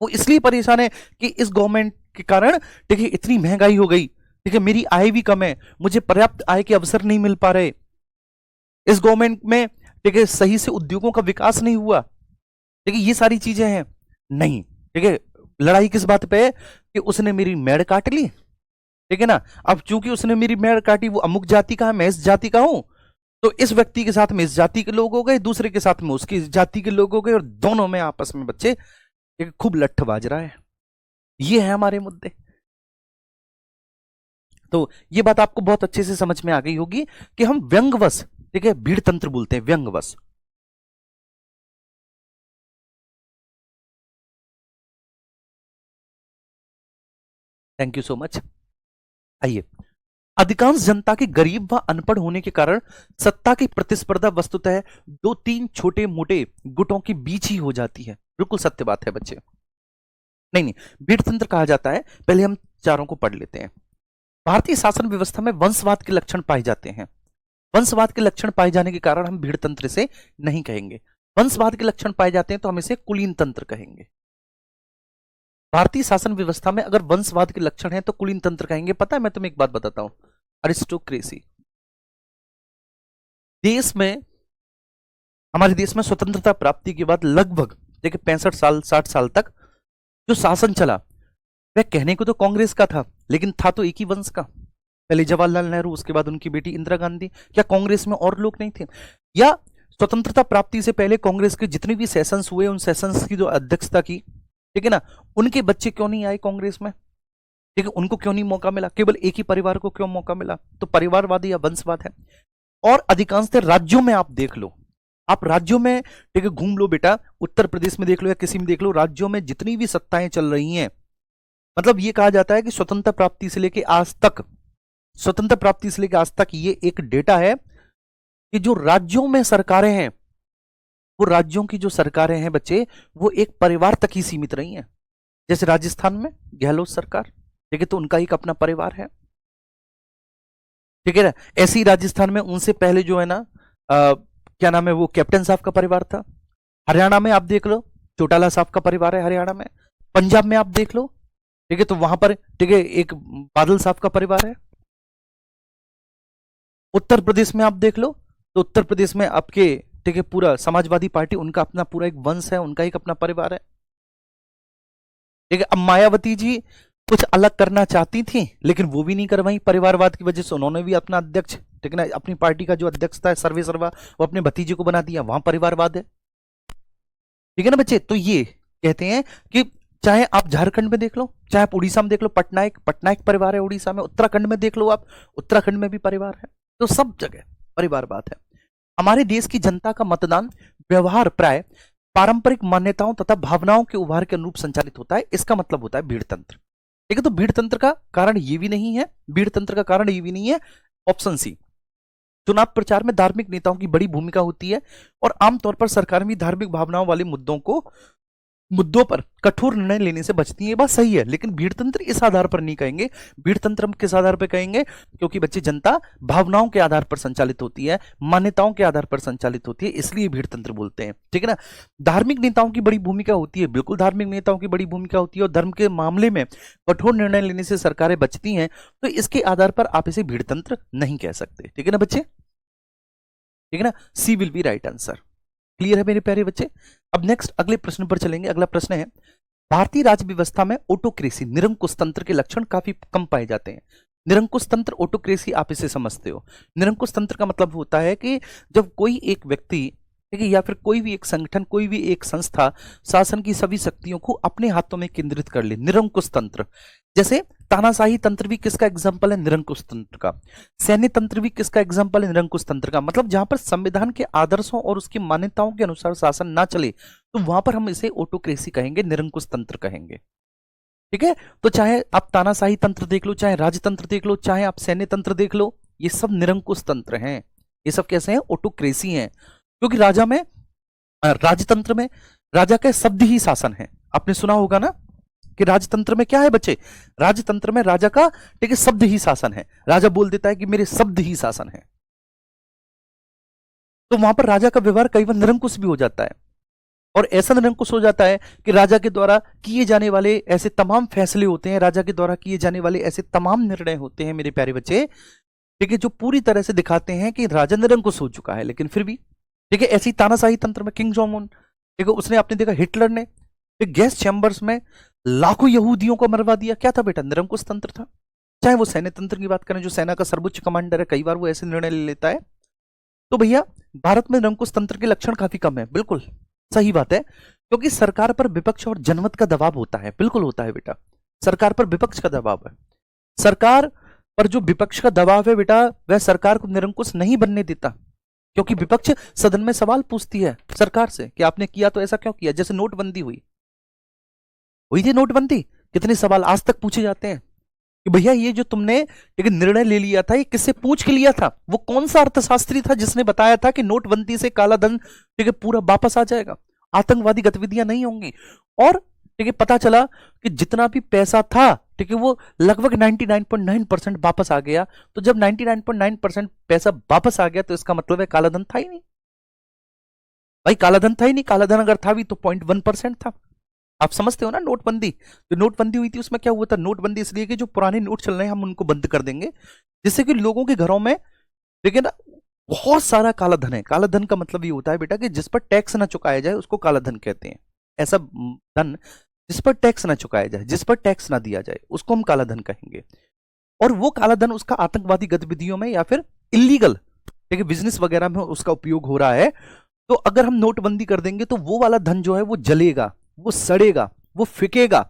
वो इसलिए परेशान है कि इस गवर्नमेंट के कारण, ठीक है, इतनी महंगाई हो गई, ठीक है, मेरी आय भी कम है, मुझे पर्याप्त आय के अवसर नहीं मिल पा रहे, इस गवर्नमेंट में, ठीक है, सही से उद्योगों का विकास नहीं हुआ, ठीक है, ये सारी चीजें हैं। नहीं, ठीक है, लड़ाई किस बात पे है कि उसने मेरी मेड़ काट ली, ठीक है ना। अब चूंकि उसने मेरी मेड़ काटी, वो अमुक जाति का है, मैं इस जाति का हूं, तो इस व्यक्ति के साथ में इस जाति के लोग हो गए, दूसरे के साथ में उसकी जाति के लोग हो गए, और दोनों में आपस में बच्चे खूब लट्ठ बाज रहा है। ये है हमारे मुद्दे। तो ये बात आपको बहुत अच्छे से समझ में आ गई होगी कि हम व्यंगवश, ठीक है, भीड़ तंत्र बोलते हैं, व्यंगवश। Thank you so much. आइए, अधिकांश जनता के गरीब व अनपढ़ होने के कारण सत्ता की प्रतिस्पर्धा वस्तुतः दो तीन छोटे मोटे गुटों के बीच ही हो जाती है। बिल्कुल सत्य बात है बच्चे। नहीं नहीं, भीड़तंत्र कहा जाता है। पहले हम चारों को पढ़ लेते हैं। भारतीय शासन व्यवस्था में वंशवाद के लक्षण पाए जाते हैं। वंशवाद के लक्षण पाए जाने के कारण हम भीड़तंत्र से नहीं कहेंगे। वंशवाद के लक्षण पाए जाते हैं तो हम इसे कुलीन तंत्र कहेंगे। भारतीय शासन व्यवस्था में अगर वंशवाद के लक्षण है तो कुलीन तंत्र कहेंगे। पता है, मैं तुम्हें एक बात बताता हूं, अरिस्टोक्रेसी। देश में, हमारे देश में स्वतंत्रता प्राप्ति के बाद लगभग देखिए 65 साल 60 साल तक जो शासन चला वह कहने को तो कांग्रेस का था, लेकिन था तो एक ही वंश का। पहले जवाहरलाल नेहरू, उसके बाद उनकी बेटी इंदिरा गांधी। क्या कांग्रेस में और लोग नहीं थे? या स्वतंत्रता प्राप्ति से पहले कांग्रेस के जितने भी सेशंस हुए, उन सेशंस की जो अध्यक्षता की, ठीक है ना, उनके बच्चे क्यों नहीं आए कांग्रेस में? ठीक है, उनको क्यों नहीं मौका मिला? केवल एक ही परिवार को क्यों मौका मिला? तो परिवारवाद या वंशवाद है। और अधिकांशतः राज्यों में आप देख लो, आप राज्यों में ठीक है घूम लो बेटा, उत्तर प्रदेश में देख लो या किसी में देख लो, राज्यों में जितनी भी सत्ताएं चल रही हैं, मतलब ये कहा जाता है कि स्वतंत्रता प्राप्ति से लेकर आज तक, स्वतंत्रता प्राप्ति से लेकर आज तक ये एक डेटा है कि जो राज्यों में सरकारें हैं, वो राज्यों की जो सरकारें हैं बच्चे, वो एक परिवार तक ही सीमित रही हैं। जैसे राजस्थान में गहलोत सरकार, ठीक है, तो उनका एक अपना परिवार है, ठीक है ना। ऐसे ही राजस्थान में उनसे पहले जो है ना, क्या नाम है, वो कैप्टन साहब का परिवार था। हरियाणा में आप देख लो, चौटाला साहब का परिवार है हरियाणा में। पंजाब में आप देख लो, ठीक है, तो वहां पर ठीक है एक बादल साहब का परिवार है। उत्तर प्रदेश में आप देख लो, तो उत्तर प्रदेश में आपके ठीक है पूरा समाजवादी पार्टी, उनका अपना पूरा एक वंश है, उनका एक अपना परिवार है, ठीक है। अब मायावती जी कुछ अलग करना चाहती थी, लेकिन वो भी नहीं करवाई परिवारवाद की वजह से। उन्होंने भी अपना अध्यक्ष, ठीक है ना, अपनी पार्टी का जो अध्यक्ष था सर्वे सर्वा, वो अपने भतीजे को बना दिया, वहां परिवारवाद है, ठीक है ना बच्चे। तो ये कहते हैं कि चाहे आप झारखंड में देख लो, चाहे आप उड़ीसा में देख लो, पटनायक पटनायक परिवार है उड़ीसा में, उत्तराखंड में देख लो आप, उत्तराखंड में भी परिवार है। तो सब जगह परिवारवाद है। हमारे देश की जनता का मतदान व्यवहार प्राय पारंपरिक मान्यताओं तथा भावनाओं के उभार के अनुरूप संचालित होता है। इसका मतलब होता है भीड़तंत्र, ठीक है। तो भीड़तंत्र का कारण ये भी नहीं है, भीड़तंत्र का कारण ये भी नहीं है। ऑप्शन सी, चुनाव प्रचार में धार्मिक नेताओं की बड़ी भूमिका होती है और आमतौर पर सरकार भी धार्मिक भावनाओं वाले मुद्दों पर कठोर निर्णय लेने से बचती है। ये बात सही है, लेकिन भीड़तंत्र इस आधार पर नहीं कहेंगे। भीड़तंत्र हम किस आधार पर कहेंगे? क्योंकि बच्चे जनता भावनाओं के आधार पर संचालित होती है, मान्यताओं के आधार पर संचालित होती है, इसलिए भीड़तंत्र बोलते हैं, ठीक है ना। धार्मिक नेताओं की बड़ी भूमिका होती है, बिल्कुल धार्मिक नेताओं की बड़ी भूमिका होती है, और धर्म के मामले में कठोर निर्णय लेने से सरकारें बचती हैं, तो इसके आधार पर आप इसे भीड़तंत्र नहीं कह सकते, ठीक है ना बच्चे, ठीक है ना। C will be right answer. Clear है मेरे प्यारे बच्चे। अब नेक्स्ट अगले प्रश्न पर चलेंगे। अगला प्रश्न है, भारतीय राज्य व्यवस्था में ऑटोक्रेसी निरंकुश तंत्र के लक्षण काफी कम पाए जाते हैं। निरंकुश तंत्र, ऑटोक्रेसी आप इसे समझते हो। निरंकुश तंत्र का मतलब होता है कि जब कोई एक व्यक्ति, ठीक है, या फिर कोई भी एक संगठन, कोई भी एक संस्था शासन की सभी शक्तियों को अपने हाथों में केंद्रित कर ले, निरंकुश तंत्र। जैसे तानाशाही तंत्र भी किसका एग्जाम्पल है? निरंकुश तंत्र का। सैन्य तंत्र भी किसका एग्जाम्पल है? निरंकुश तंत्र का। मतलब जहां पर संविधान के आदर्शों और उसकी मान्यताओं के अनुसार शासन ना चले, तो वहां पर हम इसे ऑटोक्रेसी कहेंगे, निरंकुश तंत्र कहेंगे, ठीक है। तो चाहे आप तानाशाही तंत्र देख लो, चाहे राजतंत्र देख लो, चाहे आप सैन्य तंत्र देख लो, ये सब निरंकुश तंत्र हैं। ये सब कैसे हैं? ऑटोक्रेसी हैं। क्योंकि राजतंत्र में राजा का शब्द ही शासन है। आपने सुना होगा ना कि राजतंत्र में क्या है बच्चे? राजतंत्र में राजा का, ठीक है, शब्द ही शासन है। राजा बोल देता है कि मेरे शब्द ही शासन है, तो वहां पर राजा का व्यवहार कई बार निरंकुश भी हो जाता है। और ऐसा निरंकुश हो जाता है कि राजा के द्वारा किए जाने वाले ऐसे तमाम फैसले होते हैं, राजा के द्वारा किए जाने वाले ऐसे तमाम निर्णय होते हैं मेरे प्यारे बच्चे, ठीक है, जो पूरी तरह से दिखाते हैं कि राजा निरंकुश हो चुका है। लेकिन फिर भी, ठीक है, ऐसी तानाशाही तंत्र में किंग जोंग उन, ठीक है, उसने, आपने देखा हिटलर ने गैस चैम्बर्स में लाखों यहूदियों को मरवा दिया। क्या था बेटा? निरंकुश तंत्र था। चाहे वो सैन्य तंत्र की बात करें, जो सेना का सर्वोच्च कमांडर है, कई बार वो ऐसे निर्णय ले लेता है। तो भैया भारत में निरंकुश तंत्र के लक्षण काफी कम है। बिल्कुल सही बात है, क्योंकि सरकार पर विपक्ष और जनमत का दबाव होता है। बिल्कुल होता है बेटा, सरकार पर विपक्ष का दबाव है। सरकार पर जो विपक्ष का दबाव है बेटा, वह सरकार को निरंकुश नहीं बनने देता, क्योंकि विपक्ष सदन में सवाल पूछती है सरकार से कि आपने किया तो ऐसा क्यों किया। जैसे नोटबंदी हुई थी नोटबंदी, कितने सवाल आज तक पूछे जाते हैं। कि भैया ये जो तुमने ठीक है निर्णय ले लिया था, ये किससे पूछ के लिया था? वो कौन सा अर्थशास्त्री था जिसने बताया था कि नोटबंदी से काला धन ठीक है पूरा वापस आ जाएगा, आतंकवादी गतिविधियां नहीं होंगी? और ठीक है पता चला कि जितना भी पैसा था ठीक है वो लगभग 99.9% वापस आ गया। तो जब 99.9% पैसा वापस आ गया तो इसका मतलब है काला धन था ही नहीं। भाई काला धन था ही नहीं, काला धन अगर था भी तो 0.1% था। आप समझते हो ना? नोटबंदी, जो नोटबंदी हुई थी उसमें क्या हुआ था? नोटबंदी इसलिए कि जो पुराने नोट चल रहे हैं हम उनको बंद कर देंगे, जिससे कि लोगों के घरों में देखिए ना बहुत सारा काला धन है। काला धन का मतलब ये होता है बेटा कि जिस पर टैक्स ना चुकाया जाए उसको काला धन कहते हैं। ऐसा धन जिस पर टैक्स ना चुकाया जाए, जिस पर टैक्स ना दिया जाए, उसको हम काला धन कहेंगे। और वो काला धन उसका आतंकवादी गतिविधियों में या फिर इलीगल ठीक है बिजनेस वगैरह में उसका उपयोग हो रहा है। तो अगर हम नोटबंदी कर देंगे तो वो वाला धन जो है वो जलेगा, वो सड़ेगा, वो फिकेगा,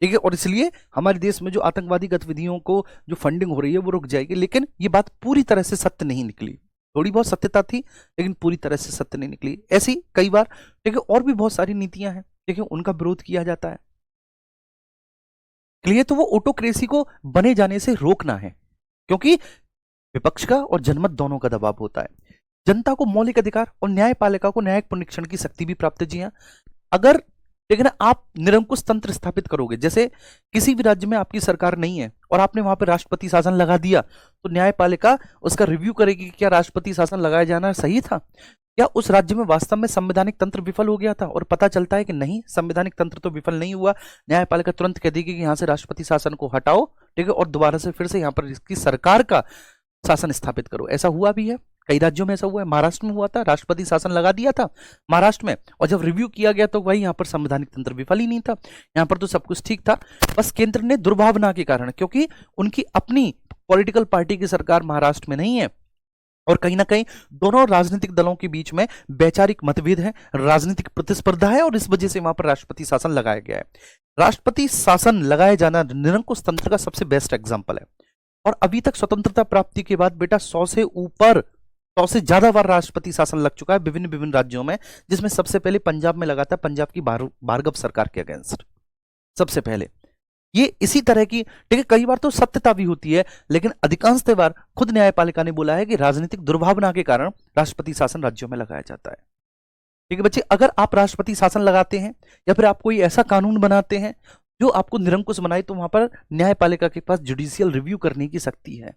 ठीक है। और इसलिए हमारे देश में जो आतंकवादी गतिविधियों को जो फंडिंग हो रही है वो रुक जाएगी। लेकिन ये बात पूरी तरह से सत्य नहीं निकली, थोड़ी बहुत सत्यता थी लेकिन पूरी तरह से सत्य नहीं निकली। ऐसी कई बार ठीक है और भी बहुत सारी नीतियां हैं ठीक है उनका विरोध किया जाता है। इसलिए तो वो ऑटोक्रेसी को बने जाने से रोकना है, क्योंकि विपक्ष का और जनमत दोनों का दबाव होता है। जनता को मौलिक अधिकार और न्यायपालिका को न्यायिक पुनरीक्षण की शक्ति भी प्राप्त है। जी हाँ, अगर लेकिन आप निरंकुश तंत्र स्थापित करोगे, जैसे किसी भी राज्य में आपकी सरकार नहीं है और आपने वहां पर राष्ट्रपति शासन लगा दिया, तो न्यायपालिका उसका रिव्यू करेगी कि क्या राष्ट्रपति शासन लगाया जाना सही था, क्या उस राज्य में वास्तव में संवैधानिक तंत्र विफल हो गया था। और पता चलता है कि नहीं, संवैधानिक तंत्र तो विफल नहीं हुआ, न्यायपालिका तुरंत कह देगी कि यहां से राष्ट्रपति शासन को हटाओ ठीक है और दोबारा से फिर से यहां पर इसकी सरकार का शासन स्थापित करो। ऐसा हुआ भी है, कई राज्यों में ऐसा हुआ है। महाराष्ट्र में हुआ था, राष्ट्रपति शासन लगा दिया था महाराष्ट्र में, और जब रिव्यू किया गया तो भाई यहाँ पर संवैधानिक तंत्र विफल ही नहीं था, यहाँ पर तो सब कुछ ठीक था। बस केंद्र ने दुर्भावना के कारण, क्योंकि उनकी अपनी पॉलिटिकल पार्टी की सरकार महाराष्ट्र में नहीं है और कहीं ना कहीं दोनों राजनीतिक दलों के बीच में वैचारिक मतभेद है, राजनीतिक प्रतिस्पर्धा है, और इस वजह से वहां पर राष्ट्रपति शासन लगाया गया है। राष्ट्रपति शासन लगाया जाना निरंकुश तंत्र का सबसे बेस्ट एग्जाम्पल है। और अभी तक स्वतंत्रता प्राप्ति के बाद बेटा 100 से ऊपर, 100 से ज्यादा बार राष्ट्रपति शासन लग चुका है विभिन्न विभिन्न राज्यों में, जिसमें सबसे पहले पंजाब में लगा था, पंजाब की भार्गव सरकार के अगेंस्ट सबसे पहले। ये इसी तरह की ठीक है, कई बार तो सत्यता भी होती है, लेकिन अधिकांश बार खुद न्यायपालिका ने बोला है कि राजनीतिक दुर्भावना के कारण राष्ट्रपति शासन राज्यों में लगाया जाता है। ठीक है बच्चे, अगर आप राष्ट्रपति शासन लगाते हैं या फिर आप कोई ऐसा कानून बनाते हैं जो आपको निरंकुश बनाए, तो वहां पर न्यायपालिका के पास जुडिशियल रिव्यू करने की शक्ति है।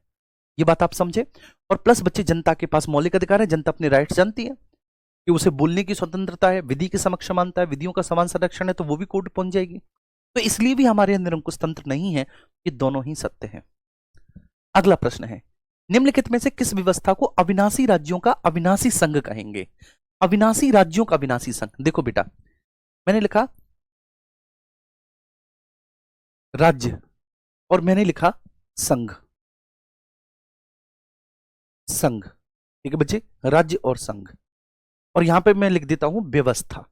ये बात आप समझे। और प्लस बच्चे, जनता के पास मौलिक अधिकार है, जनता अपने राइट्स जानती है कि उसे बोलने की स्वतंत्रता है, विधि के समक्ष मानता है, विधियों का समान संरक्षण है, तो वो भी कोर्ट पहुंच जाएगी। तो इसलिए भी हमारे यहाँ निरंकुश तंत्र नहीं है, ये दोनों ही सत्य हैं। अगला प्रश्न है, निम्नलिखित में से किस व्यवस्था को अविनाशी राज्यों का अविनाशी संघ कहेंगे? अविनाशी राज्यों का अविनाशी संघ। देखो बेटा, मैंने लिखा राज्य और मैंने लिखा संघ। संघ, ठीक है बच्चे, राज्य और संघ। और यहां पे मैं लिख देता हूं व्यवस्था।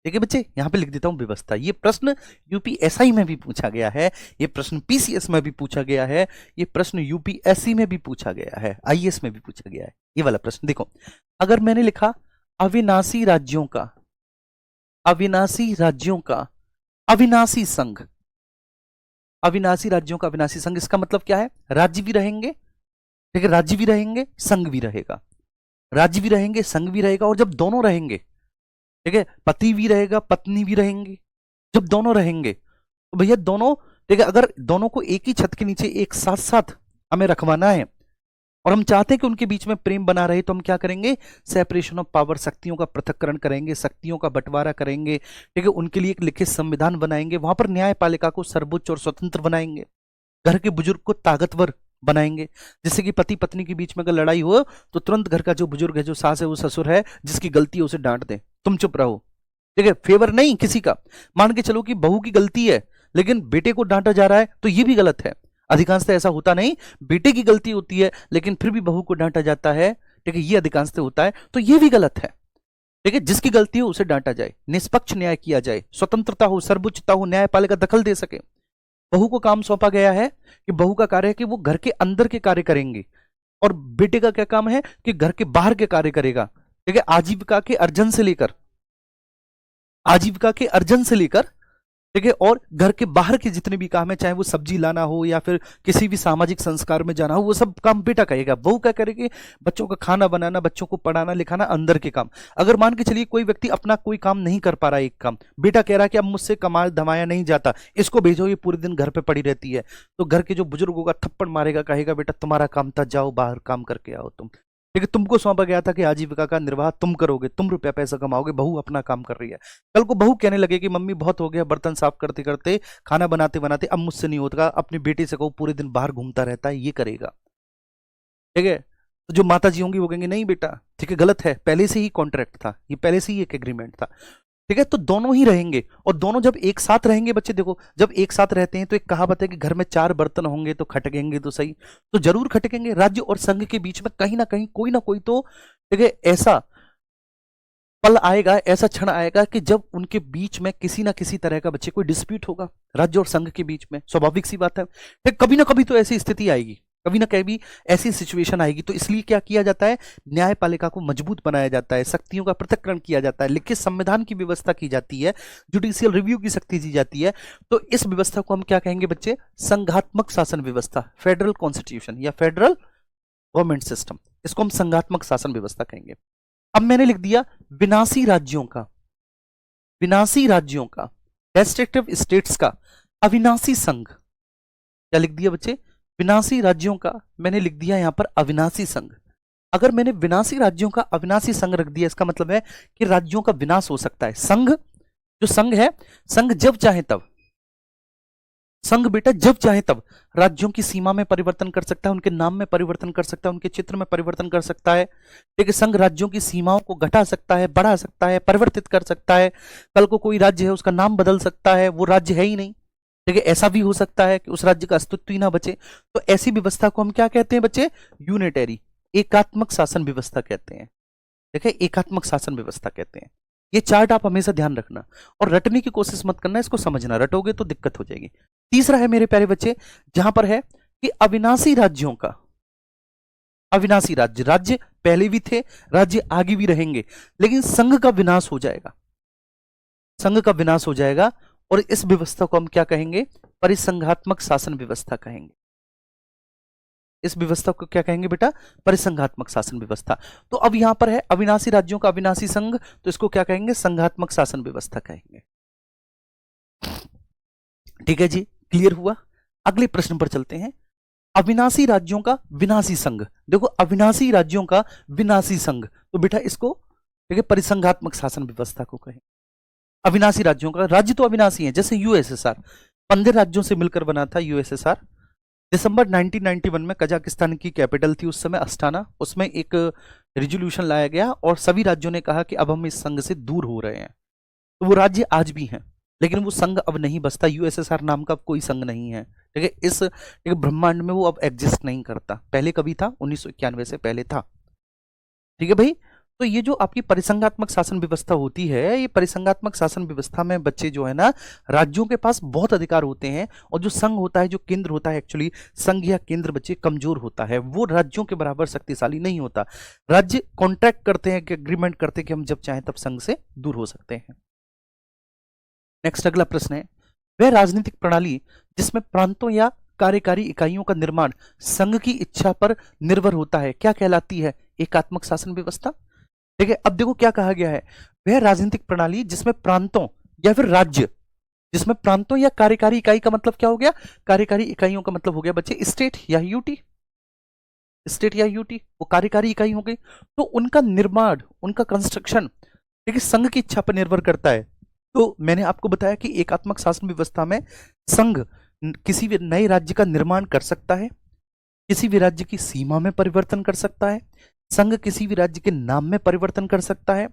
ठीक है बच्चे, यहां पे लिख देता हूं व्यवस्था। ये प्रश्न यूपीएसआई में भी पूछा गया है, ये प्रश्न पीसीएस में भी पूछा गया है, ये प्रश्न यूपीएससी में भी पूछा गया है, आईएएस में भी पूछा गया है। ये वाला प्रश्न देखो, अगर मैंने लिखा अविनाशी राज्यों का, अविनाशी राज्यों का अविनाशी संघ, अविनाशी राज्यों का अविनाशी संघ, इसका मतलब क्या है? राज्य भी रहेंगे, ठीक है, राज्य भी रहेंगे, संघ भी रहेगा। राज्य भी रहेंगे, संघ भी रहेगा, और जब दोनों रहेंगे, ठीक है, पति भी रहेगा, पत्नी भी रहेंगी, जब दोनों रहेंगे तो भैया दोनों, ठीक है, अगर दोनों को एक ही छत के नीचे एक साथ साथ हमें रखवाना है और हम चाहते हैं कि उनके बीच में प्रेम बना रहे, तो हम क्या करेंगे? सेपरेशन ऑफ पावर, शक्तियों का पृथक्करण करेंगे, शक्तियों का बंटवारा करेंगे, ठीक है, उनके लिए एक लिखित संविधान बनाएंगे, वहां पर न्यायपालिका को सर्वोच्च और स्वतंत्र बनाएंगे, घर के बुजुर्ग को ताकतवर बनाएंगे, जिससे कि पति पत्नी के बीच में अगर लड़ाई हो तो तुरंत घर का जो बुजुर्ग है, जो सास है, वो ससुर है, जिसकी गलती है उसे डांट दे, तुम चुप रहो, ठीक है, फेवर नहीं किसी का। मान के चलो कि बहू की गलती है लेकिन बेटे को डांटा जा रहा है, तो ये भी गलत है। अधिकांशतः ऐसा होता नहीं, बेटे की गलती होती है लेकिन फिर भी बहू को डांटा जाता है, ठीक है, ये अधिकांशतः होता है, तो ये भी गलत है। ठीक है, जिसकी गलती हो उसे डांटा जाए, निष्पक्ष न्याय किया जाए, स्वतंत्रता हो, सर्वोच्चता हो, न्यायपालिका दखल दे सके। बहू को काम सौंपा गया है कि बहू का कार्य है कि वो घर के अंदर के कार्य करेंगे, और बेटे का क्या काम है कि घर के बाहर के कार्य करेगा। ठीक है, आजीविका के अर्जन से लेकर ठीक है। और घर के बाहर के जितने भी काम है, चाहे वो सब्जी लाना हो या फिर किसी भी सामाजिक संस्कार में जाना हो, वो सब काम बेटा करेगा। बहू क्या करेगी? बच्चों का खाना बनाना, बच्चों को पढ़ाना लिखाना, अंदर के काम। अगर मान के चलिए कोई व्यक्ति अपना कोई काम नहीं कर पा रहा है, एक काम बेटा कह रहा है कि अब मुझसे कमा धमाया नहीं जाता, इसको भेजो, ये पूरे दिन घर पे पड़ी रहती है, तो घर के जो बुजुर्ग होगा थप्पड़ मारेगा, कहेगा बेटा तुम्हारा काम था, जाओ बाहर काम करके आओ तुम। ठीक है, तुमको सौंपा गया था कि आजीविका का निर्वाह तुम करोगे, तुम रुपया पैसा कमाओगे, बहू अपना काम कर रही है। कल को बहू कहने लगे कि मम्मी बहुत हो गया, बर्तन साफ करते करते, खाना बनाते बनाते अब मुझसे नहीं होता, अपनी बेटी से कहो पूरे दिन बाहर घूमता रहता है, ये करेगा। ठीक है, तो जो माता जी होंगी वो कहेंगे नहीं बेटा, ठीक है, गलत है, पहले से ही कॉन्ट्रैक्ट था, ये पहले से ही एक एग्रीमेंट था। ठीक है, तो दोनों ही रहेंगे, और दोनों जब एक साथ रहेंगे बच्चे, देखो जब एक साथ रहते हैं तो एक कहावत है कि घर में 4 बर्तन होंगे तो खटकेंगे तो सही, तो जरूर खटकेंगे। राज्य और संघ के बीच में कहीं ना कहीं कोई ना कोई तो, ठीक है, ऐसा पल आएगा, ऐसा क्षण आएगा कि जब उनके बीच में किसी ना किसी तरह का बच्चे कोई डिस्प्यूट होगा, राज्य और संघ के बीच में, स्वाभाविक सी बात है। फिर कभी ना कभी तो ऐसी स्थिति आएगी, कभी ना कभी ऐसी सिचुएशन आएगी। तो इसलिए क्या किया जाता है? न्यायपालिका को मजबूत बनाया जाता है, शक्तियों का पृथक्करण किया जाता है, लिखित संविधान की व्यवस्था की जाती है, जुडिशियल रिव्यू की शक्ति दी जाती है। तो इस व्यवस्था को हम क्या कहेंगे बच्चे? संघात्मक शासन व्यवस्था, फेडरल कॉन्स्टिट्यूशन या फेडरल गवर्नमेंट सिस्टम, इसको हम संघात्मक शासन व्यवस्था कहेंगे। अब मैंने लिख दिया विनाशी राज्यों का, विनाशी राज्यों का, डेस्ट्रक्टिव स्टेट्स का अविनाशी संघ। क्या लिख दिया बच्चे? विनाशी राज्यों का मैंने लिख दिया यहां पर अविनाशी संघ। अगर मैंने विनाशी राज्यों का अविनाशी संघ रख दिया, इसका मतलब है कि राज्यों का विनाश हो सकता है। संघ, जो संघ है, संघ जब चाहे तब, संघ बेटा जब चाहे तब राज्यों की सीमा में परिवर्तन कर सकता है, उनके नाम में परिवर्तन कर सकता है, उनके चित्र में परिवर्तन कर सकता है। ठीक है, संघ राज्यों की सीमाओं को घटा सकता है, बढ़ा सकता है, परिवर्तित कर सकता है। कल को कोई राज्य है उसका नाम बदल सकता है, वो राज्य है ही नहीं। ठीक है, ऐसा भी हो सकता है कि उस राज्य का अस्तित्व ही ना बचे। तो ऐसी व्यवस्था को हम क्या कहते हैं बच्चे? यूनिटरी, एकात्मक शासन व्यवस्था कहते हैं। ठीक है, एकात्मक शासन व्यवस्था कहते हैं। ये चार्ट आप हमेशा ध्यान रखना, और रटने की कोशिश मत करना, इसको समझना, रटोगे तो दिक्कत हो जाएगी। तीसरा है मेरे प्यारे बच्चे, जहां पर है कि अविनाशी राज्यों का, अविनाशी राज्य, राज्य पहले भी थे, राज्य आगे भी रहेंगे, लेकिन संघ का विनाश हो जाएगा, संघ का विनाश हो जाएगा। और इस व्यवस्था को हम क्या कहेंगे? परिसंघात्मक शासन व्यवस्था कहेंगे। इस व्यवस्था को क्या कहेंगे बेटा? परिसंघात्मक शासन व्यवस्था। तो अब यहां पर है अविनाशी राज्यों का अविनाशी संघ, तो इसको क्या कहेंगे? संघात्मक शासन व्यवस्था कहेंगे। ठीक है जी, क्लियर हुआ? अगले प्रश्न पर चलते हैं। अविनाशी राज्यों का विनाशी संघ, देखो अविनाशी राज्यों का विनाशी संघ, तो बेटा इसको, ठीक है, परिसंघात्मक शासन व्यवस्था को कहें। अविनाशी राज्यों का, राज्य तो अविनाशी है, जैसे यूएसएसआर 15 राज्यों से मिलकर बना था यूएसएसआर। दिसंबर 1991 में कजाकिस्तान की कैपिटल थी उस समय अस्टाना, उसमें एक रिजोल्यूशन लाया गया और सभी राज्यों ने कहा कि अब हम इस संघ से दूर हो रहे हैं। तो वो राज्य आज भी हैं, लेकिन वो संघ अब नहीं बसता, यूएसएसआर नाम का कोई संघ नहीं है। ठीक है, इस एक ब्रह्मांड में वो अब एग्जिस्ट नहीं करता। पहले कभी था, 1991 से पहले था। ठीक है भाई, तो ये जो आपकी परिसंघात्मक शासन व्यवस्था होती है, ये परिसंघात्मक शासन व्यवस्था में बच्चे जो है ना, राज्यों के पास बहुत अधिकार होते हैं, और जो संघ होता है, जो केंद्र होता है, एक्चुअली संघ या केंद्र बच्चे कमजोर होता है, वो राज्यों के बराबर शक्तिशाली नहीं होता। राज्य कॉन्ट्रैक्ट करते हैं कि एग्रीमेंट करते हैं कि हम जब चाहें तब संघ से दूर हो सकते हैं। नेक्स्ट अगला प्रश्न है, वह राजनीतिक प्रणाली जिसमें प्रांतों या कार्यकारी इकाइयों का निर्माण संघ की इच्छा पर निर्भर होता है, क्या कहलाती है? एकात्मक शासन व्यवस्था। ठीक है, अब देखो क्या कहा गया है, वह राजनीतिक प्रणाली जिसमें प्रांतों या फिर राज्य, जिसमें प्रांतों या कार्यकारी इकाई का मतलब क्या हो गया? कार्यकारी इकाइयों का मतलब हो गया बच्चे स्टेट या यूटी, स्टेट या यूटी, वो कार्यकारी इकाई हो गई। तो उनका निर्माण, उनका कंस्ट्रक्शन, ठीक है, संघ की इच्छा पर निर्भर करता है। तो मैंने आपको बताया कि एकात्मक शासन व्यवस्था में संघ किसी भी नए राज्य का निर्माण कर सकता है, किसी भी राज्य की सीमा में परिवर्तन कर सकता है, संघ किसी भी राज्य के नाम में परिवर्तन कर सकता है,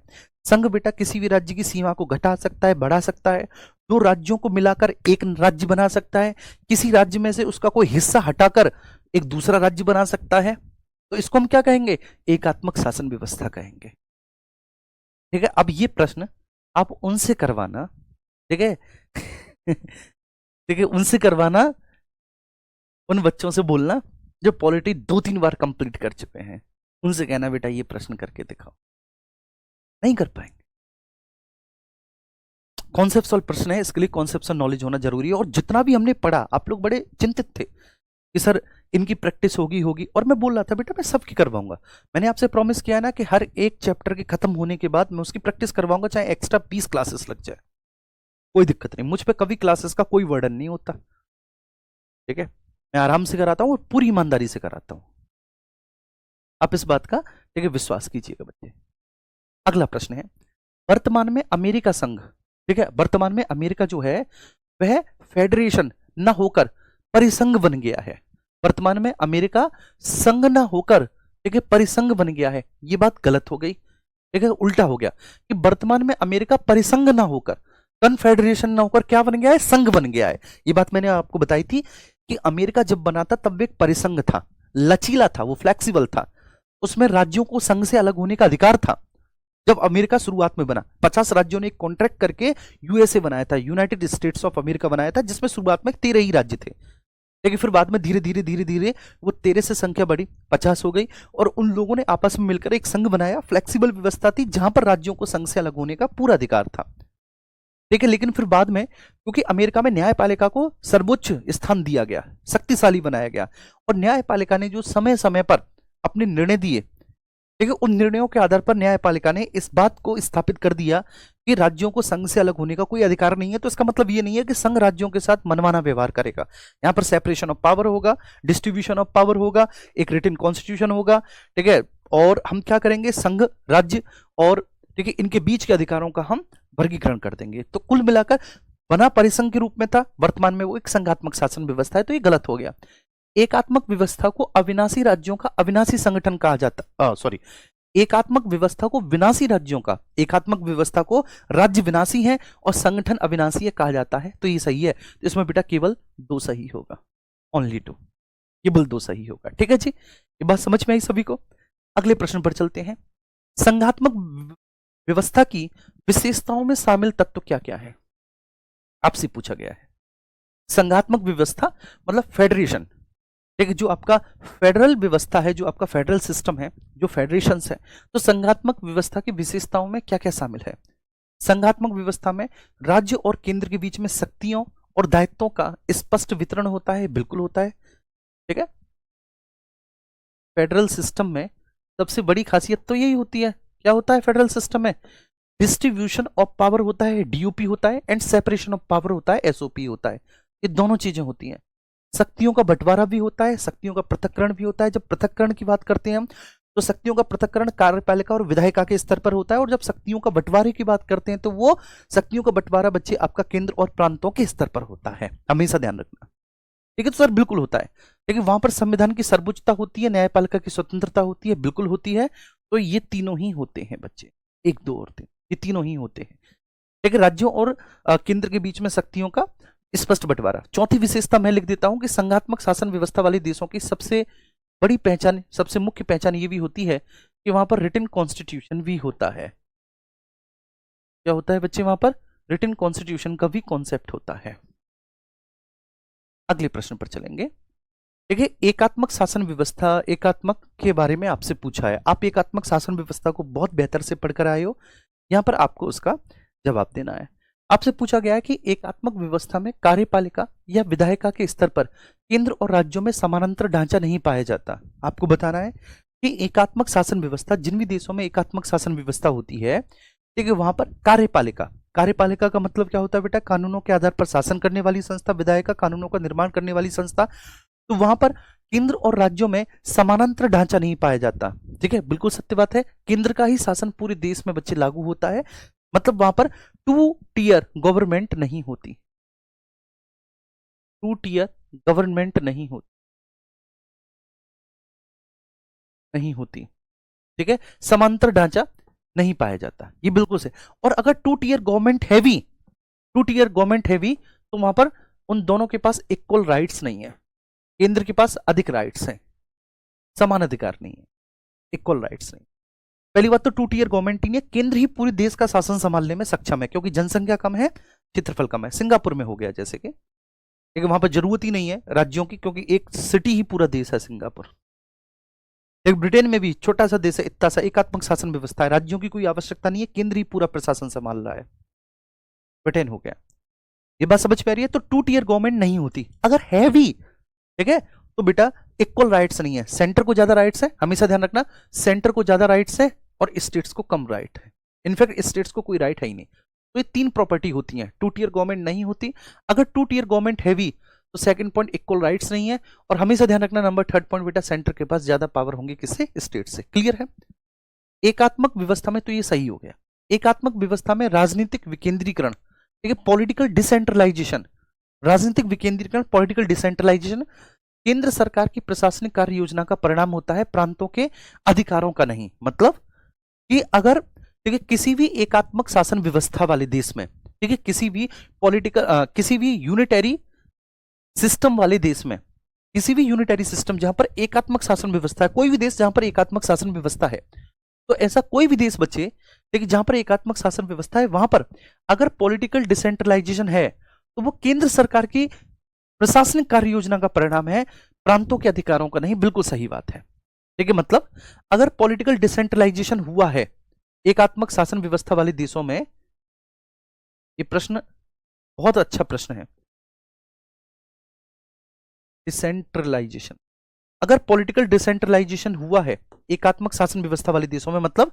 संघ बेटा किसी भी राज्य की सीमा को घटा सकता है, बढ़ा सकता है, दो राज्यों को मिलाकर एक राज्य बना सकता है, किसी राज्य में से उसका कोई हिस्सा हटाकर एक दूसरा राज्य बना सकता है। तो इसको हम क्या कहेंगे? एकात्मक शासन व्यवस्था कहेंगे। ठीक है, अब ये प्रश्न आप उनसे करवाना, ठीक है ठीक है, उनसे करवाना, उन बच्चों से बोलना जो पॉलिटी 2-3 बार कंप्लीट कर चुके हैं, उनसे कहना बेटा ये प्रश्न करके दिखाओ, नहीं कर पाएंगे। कॉन्सेप्चुअल प्रश्न है, इसके लिए कॉन्सेप्चुअल नॉलेज होना जरूरी है। और जितना भी हमने पढ़ा, आप लोग बड़े चिंतित थे कि सर इनकी प्रैक्टिस होगी होगी, और मैं बोल रहा था बेटा मैं सबकी करवाऊंगा। मैंने आपसे प्रॉमिस किया ना कि हर एक चैप्टर के खत्म होने के बाद मैं उसकी प्रैक्टिस करवाऊंगा, चाहे एक्स्ट्रा 20 क्लासेस लग जाए, कोई दिक्कत नहीं। मुझ पे कभी क्लासेस का कोई वर्डन नहीं होता, ठीक है। मैं आराम से कराता हूँ और पूरी ईमानदारी से कराता हूँ, आप इस बात का ठीक है विश्वास कीजिएगा बच्चे। अगला प्रश्न है, वर्तमान में अमेरिका संघ, ठीक है, वर्तमान में अमेरिका जो है वह फेडरेशन न होकर परिसंघ बन गया है। वर्तमान में अमेरिका संघ न होकर ठीक है परिसंघ बन गया है। ये बात गलत हो गई, ठीक है, उल्टा हो गया कि वर्तमान में अमेरिका परिसंघ ना होकर, कन्फेडरेशन ना होकर क्या बन गया है, संघ बन गया है। ये बात मैंने आपको बताई थी कि अमेरिका जब बना था तब एक परिसंघ था, लचीला था, वो फ्लेक्सिबल था, उसमें राज्यों को संघ से अलग होने का अधिकार था। जब अमेरिका शुरुआत में बना 50 राज्यों ने एक कॉन्ट्रैक्ट करके यूएसए बनाया था, यूनाइटेड स्टेट्स ऑफ अमेरिका बनाया था, जिसमें शुरुआत में 13 ही राज्य थे। लेकिन फिर बाद में धीरे धीरे धीरे धीरे वो 13 से संख्या बढ़ी, 50 हो गई, और उन लोगों ने आपस में मिलकर एक संघ बनाया। फ्लेक्सिबल व्यवस्था थी जहां पर राज्यों को संघ से अलग होने का पूरा अधिकार था, ठीक है। लेकिन फिर बाद में क्योंकि अमेरिका में न्यायपालिका को सर्वोच्च स्थान दिया गया, शक्तिशाली बनाया गया, और न्यायपालिका ने जो समय समय पर अपने निर्णय दिए, ठीक है, उन निर्णयों के आधार पर न्यायपालिका ने इस बात को स्थापित कर दिया कि राज्यों को संघ से अलग होने का कोई अधिकार नहीं है। तो इसका मतलब ये नहीं है कि संघ राज्यों के साथ मनमाना व्यवहार करेगा। यहां पर सेपरेशन ऑफ पावर होगा, डिस्ट्रीब्यूशन ऑफ पावर होगा, एक रिटन कॉन्स्टिट्यूशन होगा, ठीक है। और हम क्या करेंगे, संघ, राज्य और ठीक है इनके बीच के अधिकारों का हम वर्गीकरण कर देंगे। तो कुल मिलाकर बना परिसंघ के रूप में था, वर्तमान में वो एक संघात्मक शासन व्यवस्था है। तो ये गलत हो गया। एकात्मक व्यवस्था को अविनाशी राज्यों का अविनाशी संगठन कहा जाता, सॉरी, एकात्मक व्यवस्था को विनाशी राज्यों का, एकात्मक व्यवस्था को राज्य विनाशी है और संगठन अविनाशी है कहा जाता है। तो ये सही है। तो इसमें बेटा केवल 2 सही होगा, ओनली 2, केवल 2 सही होगा, ठीक है जी। ये बात समझ में आई सभी को। अगले प्रश्न पर चलते हैं। संघात्मक व्यवस्था की विशेषताओं में शामिल तत्व क्या क्या है, आपसे पूछा गया है। संघात्मक व्यवस्था मतलब फेडरेशन, ठीक, जो आपका फेडरल व्यवस्था है, जो आपका फेडरल सिस्टम है, जो फेडरेशंस है, तो संघात्मक व्यवस्था की विशेषताओं में क्या क्या शामिल है। संघात्मक व्यवस्था में राज्य और केंद्र के बीच में शक्तियों और दायित्वों का स्पष्ट वितरण होता है, बिल्कुल होता है, ठीक है। फेडरल सिस्टम में सबसे बड़ी खासियत तो यही होती है। क्या होता है फेडरल सिस्टम में, डिस्ट्रीब्यूशन ऑफ पावर होता है, डीयूपी होता है, एंड सेपरेशन ऑफ पावर होता है, एसओपी होता है। ये दोनों चीजें होती हैं। शक्तियों का बंटवारा भी होता है, शक्तियों का पृथक्करण भी होता है। जब पृथक्करण की बात करते हैं हम, तो शक्तियों का पृथक्करण कार्यपालिका और विधायिका के स्तर पर होता है, और जब शक्तियों का बंटवारे की बात करते हैं तो वो शक्तियों का बंटवारा बच्चे आपका केंद्र और प्रांतों के स्तर पर होता है, हमेशा ध्यान रखना, ठीक है। तो सर बिल्कुल होता है, लेकिन वहां पर संविधान की सर्वोच्चता होती है, न्यायपालिका की स्वतंत्रता होती है, बिल्कुल होती है। तो ये तीनों ही होते हैं बच्चे, 1, 2 और 3, ये तीनों ही होते हैं, ठीक है। राज्यों और केंद्र के बीच में शक्तियों का स्पष्ट बंटवारा। चौथी विशेषता मैं लिख देता हूं कि संघात्मक शासन व्यवस्था वाले देशों की सबसे बड़ी पहचान, सबसे मुख्य पहचान ये भी होती है कि वहां पर रिटन कॉन्स्टिट्यूशन भी होता है। क्या होता है बच्चे, वहां पर रिटन कॉन्स्टिट्यूशन का भी कॉन्सेप्ट होता है। अगले प्रश्न पर चलेंगे। देखिए, एकात्मक शासन व्यवस्था, एकात्मक के बारे में आपसे पूछा है। आप एकात्मक शासन व्यवस्था को बहुत बेहतर से पढ़कर आए हो, यहां पर आपको उसका जवाब देना है। आपसे पूछा गया है कि एकात्मक व्यवस्था में कार्यपालिका या विधायिका के स्तर पर केंद्र और राज्यों में समानांतर ढांचा नहीं पाया जाता। आपको बताना है कि एकात्मक शासन व्यवस्था, जिन भी देशों में एकात्मक शासन व्यवस्था होती है, ठीक है, वहां पर कार्यपालिका, कार्यपालिका का मतलब क्या होता है बेटा, कानूनों के आधार पर शासन करने वाली संस्था, विधायिका कानूनों का निर्माण करने वाली संस्था। तो वहां पर केंद्र और राज्यों में समानांतर ढांचा नहीं पाया जाता, ठीक है, बिल्कुल सत्य बात है। केंद्र का ही शासन पूरे देश में बच्चे लागू होता है, मतलब वहां पर 2 टियर गवर्नमेंट नहीं होती, 2 टियर गवर्नमेंट नहीं होती, ठीक है, समांतर ढांचा नहीं पाया जाता, ये बिल्कुल से। और अगर 2 tier government heavy, 2 tier government heavy, तो वहां पर उन दोनों के पास इक्वल राइट्स नहीं है। केंद्र के पास अधिक राइट्स हैं, समान अधिकार नहीं है, इक्वल राइट्स नहीं। पहली बात तो 2 टियर गवर्नमेंट ही है, केंद्र ही पूरे देश का शासन संभालने में सक्षम है, क्योंकि जनसंख्या कम है, क्षेत्रफल कम है। सिंगापुर में हो गया जैसे कि, लेकिन वहां पर जरूरत ही नहीं है राज्यों की, क्योंकि एक सिटी ही पूरा देश है सिंगापुर। एक ब्रिटेन में भी छोटा सा देश है, इतना सा, एकात्मक शासन व्यवस्था है, राज्यों की कोई आवश्यकता नहीं है, केंद्र ही पूरा प्रशासन संभाल रहा है। ब्रिटेन हो गया। ये बात समझ पा रही है? तो टू टीयर गवर्नमेंट नहीं होती। अगर है भी, ठीक है, तो बेटा इक्वल राइट्स नहीं है। सेंटर को ज्यादा राइट्स है, हमेशा ध्यान रखना, सेंटर को ज्यादा राइट्स है और स्टेट्स को कम राइट है। इनफैक्ट स्टेट्स को कोई राइट है ही नहीं। तो ये तीन प्रॉपर्टी होती हैं, टू टीयर गवर्नमेंट नहीं होती। अगर टू टीयर गवर्नमेंट है भी, तो सेकंड पॉइंट इक्वल राइट्स नहीं है। और हमेशा ध्यान रखना नंबर थर्ड पॉइंट बेटा, सेंटर के पास ज्यादा पावर होंगे किससे? स्टेट से। क्लियर है? एकात्मक व्यवस्था में तो ये सही हो गया। एकात्मक व्यवस्था में राजनीतिक विकेंद्रीकरण, ठीक है, पॉलिटिकल डिसेंट्रलाइजेशन, राजनीतिक विकेंद्रीकरण, पॉलिटिकल डिसेंट्रलाइजेशन केंद्र सरकार की प्रशासनिक कार्य योजना का परिणाम होता है, प्रांतों के अधिकारों का नहीं। मतलब कि अगर, ठीक है, किसी भी एकात्मक शासन व्यवस्था वाले देश में, ठीक है, किसी भी पॉलिटिकल किसी भी यूनिटरी सिस्टम वाले देश में, किसी भी यूनिटरी सिस्टम जहां पर एकात्मक शासन व्यवस्था है, कोई भी देश जहां पर एकात्मक शासन व्यवस्था है, तो ऐसा कोई भी देश बच्चे, लेकिन जहां पर एकात्मक शासन व्यवस्था है, वहां पर अगर पॉलिटिकल डिसेंट्रलाइजेशन है, तो वो केंद्र सरकार की प्रशासनिक कार्य योजना का परिणाम है, प्रांतों के अधिकारों का नहीं। बिल्कुल सही बात है। ठीक है, मतलब अगर पॉलिटिकल डिसेंट्रलाइजेशन हुआ है एकात्मक शासन व्यवस्था वाले देशों में, ये प्रश्न बहुत अच्छा प्रश्न है। डिसेंट्रलाइजेशन, अगर पॉलिटिकल डिसेंट्रलाइजेशन हुआ है एकात्मक शासन व्यवस्था वाले देशों में, मतलब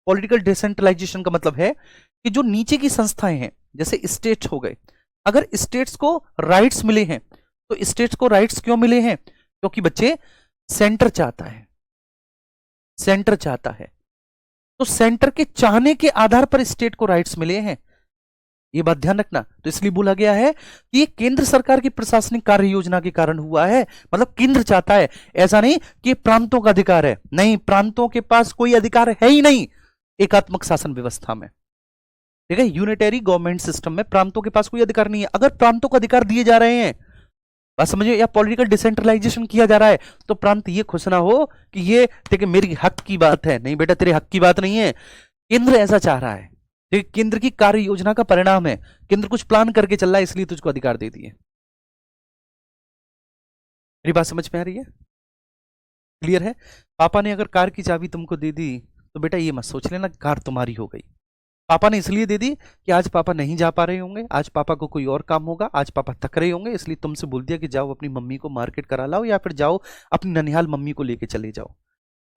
पॉलिटिकल डिसेंट्रलाइजेशन का मतलब है कि जो नीचे की संस्थाएं हैं, जैसे स्टेट हो गए, अगर स्टेट्स को राइट्स मिले हैं, तो स्टेट्स को राइट्स क्यों मिले हैं? क्योंकि बच्चे सेंटर चाहता है, सेंटर चाहता है, तो सेंटर के चाहने के आधार पर स्टेट को राइट्स मिले हैं। ये बात ध्यान रखना। तो इसलिए बोला गया है कि ये केंद्र सरकार की प्रशासनिक कार्य योजना के कारण हुआ है, मतलब केंद्र चाहता है। ऐसा नहीं कि प्रांतों का अधिकार है, नहीं, प्रांतों के पास कोई अधिकार है ही नहीं एकात्मक शासन व्यवस्था में। ठीक है, यूनिटरी गवर्नमेंट सिस्टम में प्रांतों के पास कोई अधिकार नहीं है। अगर प्रांतों को अधिकार दिए जा रहे हैं, बात समझिए, या पॉलिटिकल डिसेंट्रलाइजेशन किया जा रहा है, तो प्रांत ये खुश ना हो कि ये, ठीक है, मेरी हक की बात है। नहीं बेटा, तेरे हक की बात नहीं है, केंद्र ऐसा चाह रहा है, ठीक, केंद्र की कार्य योजना का परिणाम है, केंद्र कुछ प्लान करके चल रहा है, इसलिए तुझको अधिकार दे दिए। मेरी बात समझ में आ रही है? क्लियर है? पापा ने अगर कार की चाबी तुमको दे दी, तो बेटा ये मत सोच लेना कार तुम्हारी हो गई। पापा ने इसलिए दे दी कि आज पापा नहीं जा पा रहे होंगे, आज पापा को कोई और काम होगा, आज पापा थक रहे होंगे, इसलिए तुमसे बोल दिया कि जाओ अपनी मम्मी को मार्केट करा लाओ, या फिर जाओ अपनी ननिहाल मम्मी को लेके चले जाओ।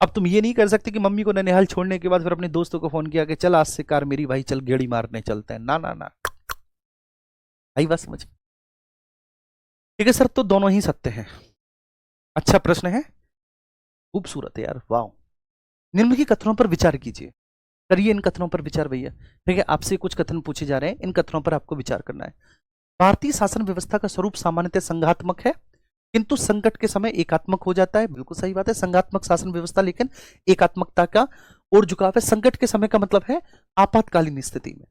अब तुम ये नहीं कर सकते कि मम्मी को ननिहाल छोड़ने के बाद फिर अपने दोस्तों को फोन किया कि चल आज से कार मेरी, भाई चल गेड़ी मारने चलते हैं। ना ना ना, आई बात समझ? ठीक है सर, तो दोनों ही सत्य है। अच्छा प्रश्न है, खूबसूरत है यार, वाह। निम्न के कथनों पर विचार कीजिए। करिए इन कथनों पर विचार भैया। ठीक है, आपसे कुछ कथन पूछे जा रहे हैं, इन कथनों पर आपको विचार करना है। भारतीय शासन व्यवस्था का स्वरूप सामान्यतः संघात्मक है, किंतु संकट के समय एकात्मक हो जाता है। बिल्कुल सही बात है, संघात्मक शासन व्यवस्था, लेकिन एकात्मकता का और झुकाव है। संकट के समय का मतलब है आपातकालीन स्थिति में।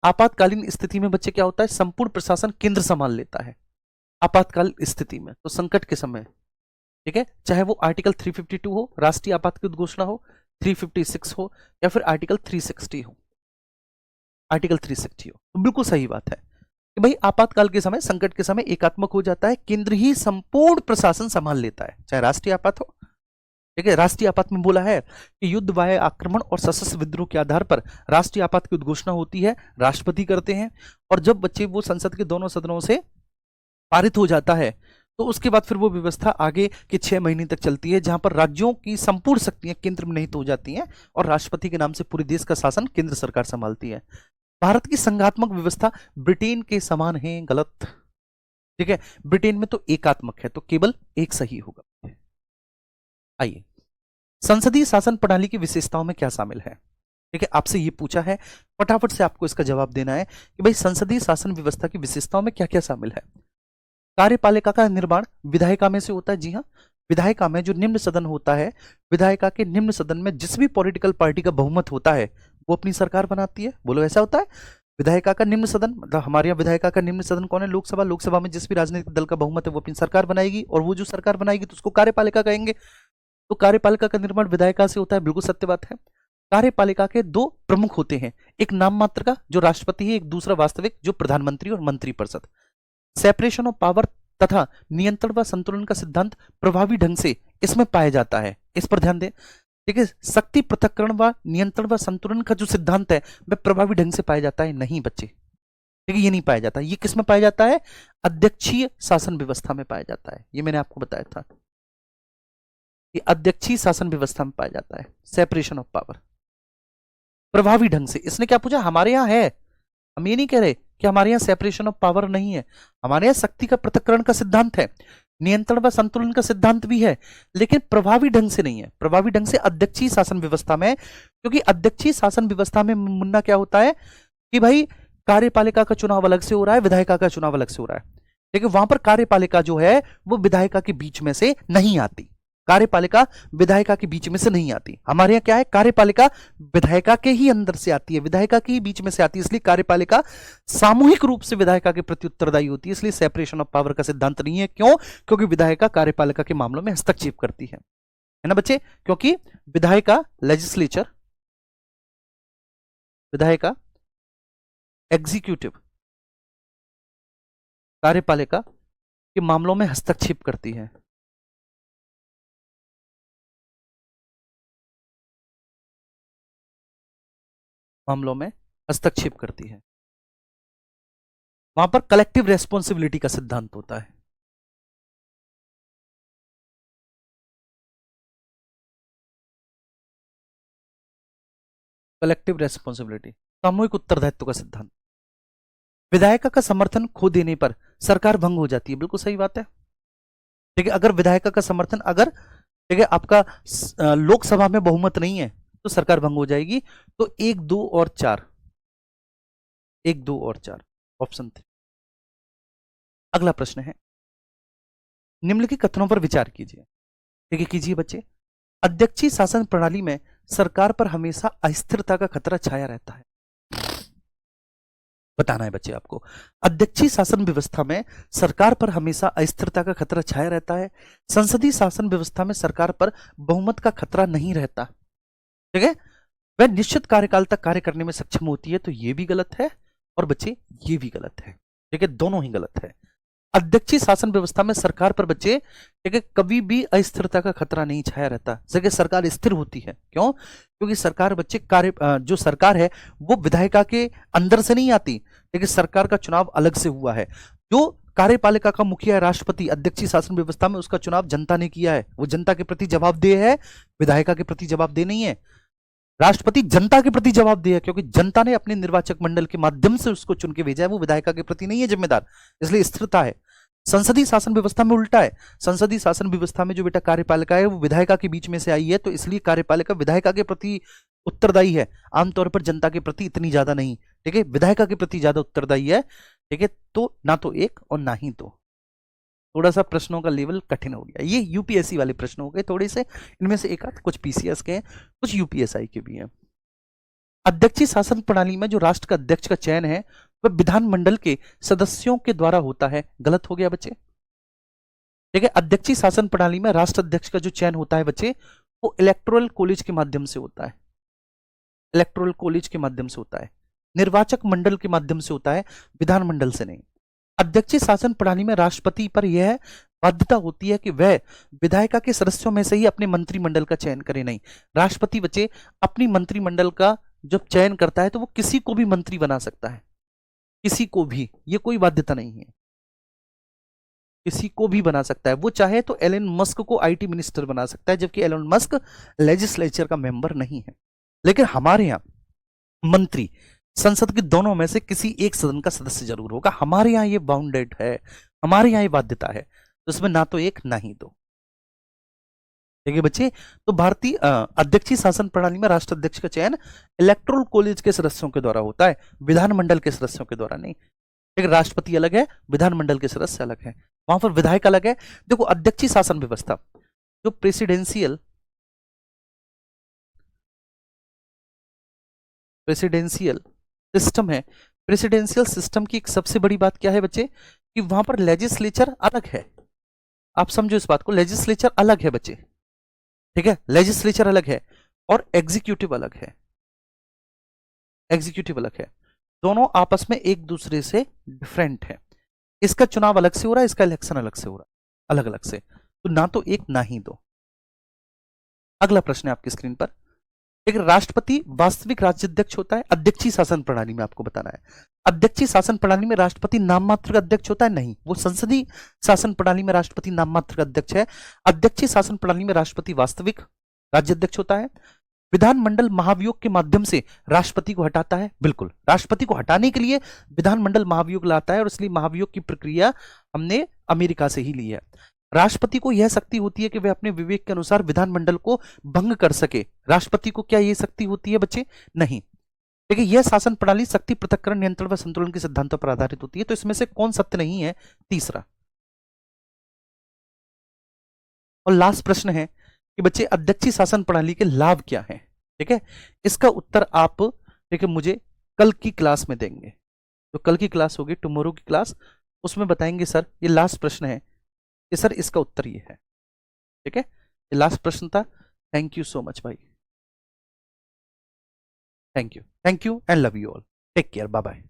आपातकालीन स्थिति में बच्चे क्या होता है? संपूर्ण प्रशासन केंद्र संभाल लेता है आपातकाल स्थिति में। तो संकट के समय, ठीक है, चाहे वो आर्टिकल 352 हो, राष्ट्रीय आपात की उद्घोषणा हो, 356 हो, या फिर आर्टिकल 360 हो, आर्टिकल 360 हो, तो बिल्कुल सही बात है कि भाई आपातकाल के समय, संकट के समय एकात्मक हो जाता है, केंद्र ही संपूर्ण प्रशासन संभाल लेता है, चाहे राष्ट्रीय आपात हो। ठीक है, राष्ट्रीय आपात में बोला है कि युद्ध, वाय आक्रमण और सशस्त्र विद्रोह के आधार पर राष्ट्रीय आपात की उद्घोषणा होती है, राष्ट्रपति करते हैं, और जब बच्चे वो संसद के दोनों सदनों से पारित हो जाता है, तो उसके बाद फिर वो व्यवस्था आगे के 6 महीने तक चलती है, जहां पर राज्यों की संपूर्ण शक्तियां केंद्र में निहित हो जाती हैं और राष्ट्रपति के नाम से पूरे देश का शासन केंद्र सरकार संभालती है। भारत की संघात्मक व्यवस्था ब्रिटेन के समान है, गलत। ठीक है, ब्रिटेन में तो एकात्मक है, तो केवल एक सही होगा। आइए, संसदीय शासन प्रणाली की विशेषताओं में क्या शामिल है? ठीक है, आपसे ये पूछा है, फटाफट से आपको इसका जवाब देना है कि भाई संसदीय शासन व्यवस्था की विशेषताओं में क्या क्या शामिल है। कार्यपालिका का निर्माण विधायिका में से होता है। जी हाँ, विधायिका में जो निम्न सदन होता है, विधायिका के निम्न सदन में जिस भी पॉलिटिकल पार्टी का बहुमत होता है वो अपनी सरकार बनाती है। बोलो ऐसा होता है? विधायिका का निम्न सदन, मतलब हमारे यहाँ विधायिका का निम्न सदन कौन है? लोकसभा। लोकसभा में जिस भी राजनीतिक दल का बहुमत है वो अपनी सरकार बनाएगी, और वो जो सरकार बनाएगी तो उसको कार्यपालिका कहेंगे। तो कार्यपालिका का निर्माण विधायिका से होता है, बिल्कुल सत्य बात है। कार्यपालिका के 2 प्रमुख होते हैं, एक नाम मात्र का जो राष्ट्रपति है, एक दूसरा वास्तविक जो प्रधानमंत्री और मंत्रिपरिषद। सेपरेशन ऑफ पावर तथा नियंत्रण व संतुलन का सिद्धांत प्रभावी ढंग से इसमें पाया जाता है, इस पर ध्यान दें। ठीक है, शक्ति पृथक्करण व नियंत्रण व संतुलन का जो सिद्धांत है वह प्रभावी ढंग से पाया जाता है नहीं बच्चे। ठीक है, ये नहीं पाया जाता। ये किस में पाया जाता है? अध्यक्षीय शासन व्यवस्था में पाया जाता है। ये मैंने आपको बताया था, ये अध्यक्षीय शासन व्यवस्था में पाया जाता है, सेपरेशन ऑफ पावर, प्रभावी ढंग से। इसने क्या पूछा? हमारे यहां है, हम ये नहीं कह रहे कि हमारे यहां सेपरेशन ऑफ पावर नहीं है, हमारे यहां शक्ति का पृथक्करण का सिद्धांत है, नियंत्रण व संतुलन का सिद्धांत भी है, लेकिन प्रभावी ढंग से नहीं है। प्रभावी ढंग से अध्यक्षीय शासन व्यवस्था में, क्योंकि अध्यक्षीय शासन व्यवस्था में मुन्ना क्या होता है कि भाई कार्यपालिका का चुनाव अलग से हो रहा है, विधायिका का चुनाव अलग से हो रहा है। लेकिन वहां पर कार्यपालिका जो है वो विधायिका के बीच में से नहीं आती, कार्यपालिका विधायिका के बीच में से नहीं आती। हमारे यहाँ क्या है? कार्यपालिका विधायिका के ही अंदर से आती है, विधायिका के ही बीच में से आती है, इसलिए कार्यपालिका सामूहिक रूप से विधायिका के प्रति उत्तरदायी होती है, इसलिए सेपरेशन ऑफ पावर का सिद्धांत नहीं है। क्यों? क्योंकि विधायिका कार्यपालिका के मामलों में हस्तक्षेप करती है ना बच्चे? क्योंकि विधायिका लेजिस्लेचर, विधायिका एग्जीक्यूटिव, कार्यपालिका के मामलों में हस्तक्षेप करती है। मामलों में हस्तक्षेप करती है, वहां पर कलेक्टिव रेस्पॉन्सिबिलिटी का सिद्धांत होता है। कलेक्टिव रेस्पॉन्सिबिलिटी, सामूहिक उत्तरदायित्व का सिद्धांत। विधायिका का समर्थन खो देने पर सरकार भंग हो जाती है, बिल्कुल सही बात है। ठीक है, अगर विधायिका का समर्थन, अगर ठीक है आपका लोकसभा में बहुमत नहीं है तो सरकार भंग हो जाएगी। तो 1, 2 और 4, 1, 2 और 4 ऑप्शन 3। अगला प्रश्न है, निम्नलिखित कथनों पर विचार कीजिए। ठीक है, कीजिए बच्चे। अध्यक्षीय शासन प्रणाली में सरकार पर हमेशा अस्थिरता का खतरा छाया रहता है। बताना है बच्चे आपको। अध्यक्षीय शासन व्यवस्था में सरकार पर हमेशा अस्थिरता का खतरा छाया रहता है। संसदीय शासन व्यवस्था में सरकार पर बहुमत का खतरा नहीं रहता। ठीक है, वह निश्चित कार्यकाल तक कार्य करने में सक्षम होती है। तो यह भी गलत है और बच्चे ये भी गलत है। ठीक है, दोनों ही गलत है। अध्यक्षीय शासन व्यवस्था में सरकार पर बच्चे ठीक है कभी भी अस्थिरता का खतरा नहीं छाया रहता। जगह सरकार स्थिर होती है। क्यों? क्योंकि सरकार बच्चे जो सरकार है वो विधायिका के अंदर से नहीं आती, लेकिन सरकार का चुनाव अलग से हुआ है। जो कार्यपालिका का मुखिया है राष्ट्रपति, अध्यक्षीय शासन व्यवस्था में उसका चुनाव जनता ने किया है, वो जनता के प्रति जवाबदेह है, विधायिका के प्रति जवाबदेह नहीं है। राष्ट्रपति जनता के प्रति जवाबदेह है, क्योंकि जनता ने अपने निर्वाचक मंडल के माध्यम से उसको चुन के भेजा है, वो विधायिका के प्रति नहीं है जिम्मेदार, इसलिए स्थिरता है। संसदीय शासन व्यवस्था में उल्टा है। संसदीय शासन व्यवस्था में जो बेटा कार्यपालिका है वो विधायिका के बीच में से आई है, तो इसलिए कार्यपालिका विधायिका के प्रति उत्तरदायी है, आमतौर पर जनता के प्रति इतनी ज्यादा नहीं। ठीक है, विधायिका के प्रति ज्यादा उत्तरदायी है। ठीक है, तो ना तो एक और ना ही दो। थोड़ा सा प्रश्नों का लेवल कठिन हो गया। ये यूपीएससी वाले प्रश्न हो गए थोड़े से, इनमें से एक आध कुछ पीसीएस के हैं, कुछ यूपीएसआई के भी हैं। अध्यक्षीय शासन प्रणाली में जो राष्ट्र का अध्यक्ष का चयन है वह विधानमंडल के सदस्यों के द्वारा होता है। गलत हो गया बच्चे। ठीक है, अध्यक्षीय शासन प्रणाली में राष्ट्र अध्यक्ष का जो चयन होता है बच्चे वो इलेक्टोरल कॉलेज के माध्यम से होता है। इलेक्टोरल कॉलेज के माध्यम से होता है, निर्वाचक मंडल के माध्यम से होता है, विधानमंडल से नहीं। अध्यक्षीय शासन प्रणाली में राष्ट्रपति पर यह बाध्यता होती है कि वह विधायिका के सदस्यों में से ही अपने मंत्रिमंडल का चयन करे। नहीं, राष्ट्रपति बच्चे अपनी मंत्रिमंडल का जब चयन करता है तो वो किसी को भी मंत्री बना सकता है, किसी को भी, ये कोई बाध्यता नहीं है, किसी को भी बना सकता है। वो चाहे तो एलन मस्क को आईटी मिनिस्टर बना सकता है, जबकि एलन मस्क लेजिस्लेचर का मेंबर नहीं है। लेकिन हमारे यहां मंत्री संसद के दोनों में से किसी एक सदन का सदस्य जरूर होगा। हमारे यहां ये बाउंडेड है, हमारे यहां ये बाध्यता है, तो इसमें ना तो एक ना ही दो। ठीक है बच्चे, तो भारतीय अध्यक्षीय शासन प्रणाली में राष्ट्र अध्यक्ष का चयन इलेक्टोरल कॉलेज के सदस्यों के द्वारा होता है, विधानमंडल के सदस्यों के द्वारा नहीं। ठीक है, राष्ट्रपति अलग है, विधानमंडल के सदस्य अलग है, वहां पर विधायक अलग है। देखो अध्यक्षीय शासन व्यवस्था जो प्रेसिडेंशियल सिस्टम है, प्रेसिडेंशियल सिस्टम की एक सबसे बड़ी बात क्या है बच्चे कि वहां पर लेजिस्लेचर अलग है। आप समझो इस बात को, लेजिस्लेचर अलग है बच्चे। ठीक है, लेजिस्लेचर अलग है और एग्जीक्यूटिव अलग है, एग्जीक्यूटिव अलग है, दोनों आपस में एक दूसरे से डिफरेंट है। इसका चुनाव अलग से हो रहा है, इसका इलेक्शन अलग से हो रहा है, अलग अलग से। तो ना तो एक ना ही दो। अगला प्रश्न है आपकी स्क्रीन पर, लेकिन राष्ट्रपति वास्तविक राज्याध्यक्ष होता है अध्यक्षीय शासन प्रणाली में, आपको बताना है। अध्यक्षीय शासन प्रणाली में राष्ट्रपति नाम मात्र का अध्यक्ष होता है, नहीं, वो संसदीय शासन प्रणाली में राष्ट्रपति नाम मात्र का अध्यक्ष है। अध्यक्षीय शासन प्रणाली में राष्ट्रपति वास्तविक राज्याध्यक्ष होता है। विधानमंडल महाभियोग के माध्यम से राष्ट्रपति को हटाता है, बिल्कुल, राष्ट्रपति को हटाने के लिए विधानमंडल महाभियोग लाता है, और इसलिए महाभियोग की प्रक्रिया हमने अमेरिका से ही ली है। राष्ट्रपति को यह शक्ति होती है कि वह अपने विवेक के अनुसार विधानमंडल को भंग कर सके। राष्ट्रपति को क्या यह शक्ति होती है बच्चे? नहीं। देखिए, यह शासन प्रणाली शक्ति पृथक्करण, नियंत्रण व संतुलन के सिद्धांतों पर आधारित होती है। तो इसमें से कौन सत्य नहीं है? तीसरा। और लास्ट प्रश्न है कि बच्चे अध्यक्षीय शासन प्रणाली के लाभ क्या हैं? ठीक है, इसका उत्तर आप देखिए मुझे कल की क्लास में देंगे। तो कल की क्लास होगी, टुमारो की क्लास, उसमें बताएंगे सर ये लास्ट प्रश्न है कि सर इसका उत्तर ये है। ठीक है, ये लास्ट प्रश्न था। थैंक यू सो मच भाई, thank you and love you all, take care, bye bye.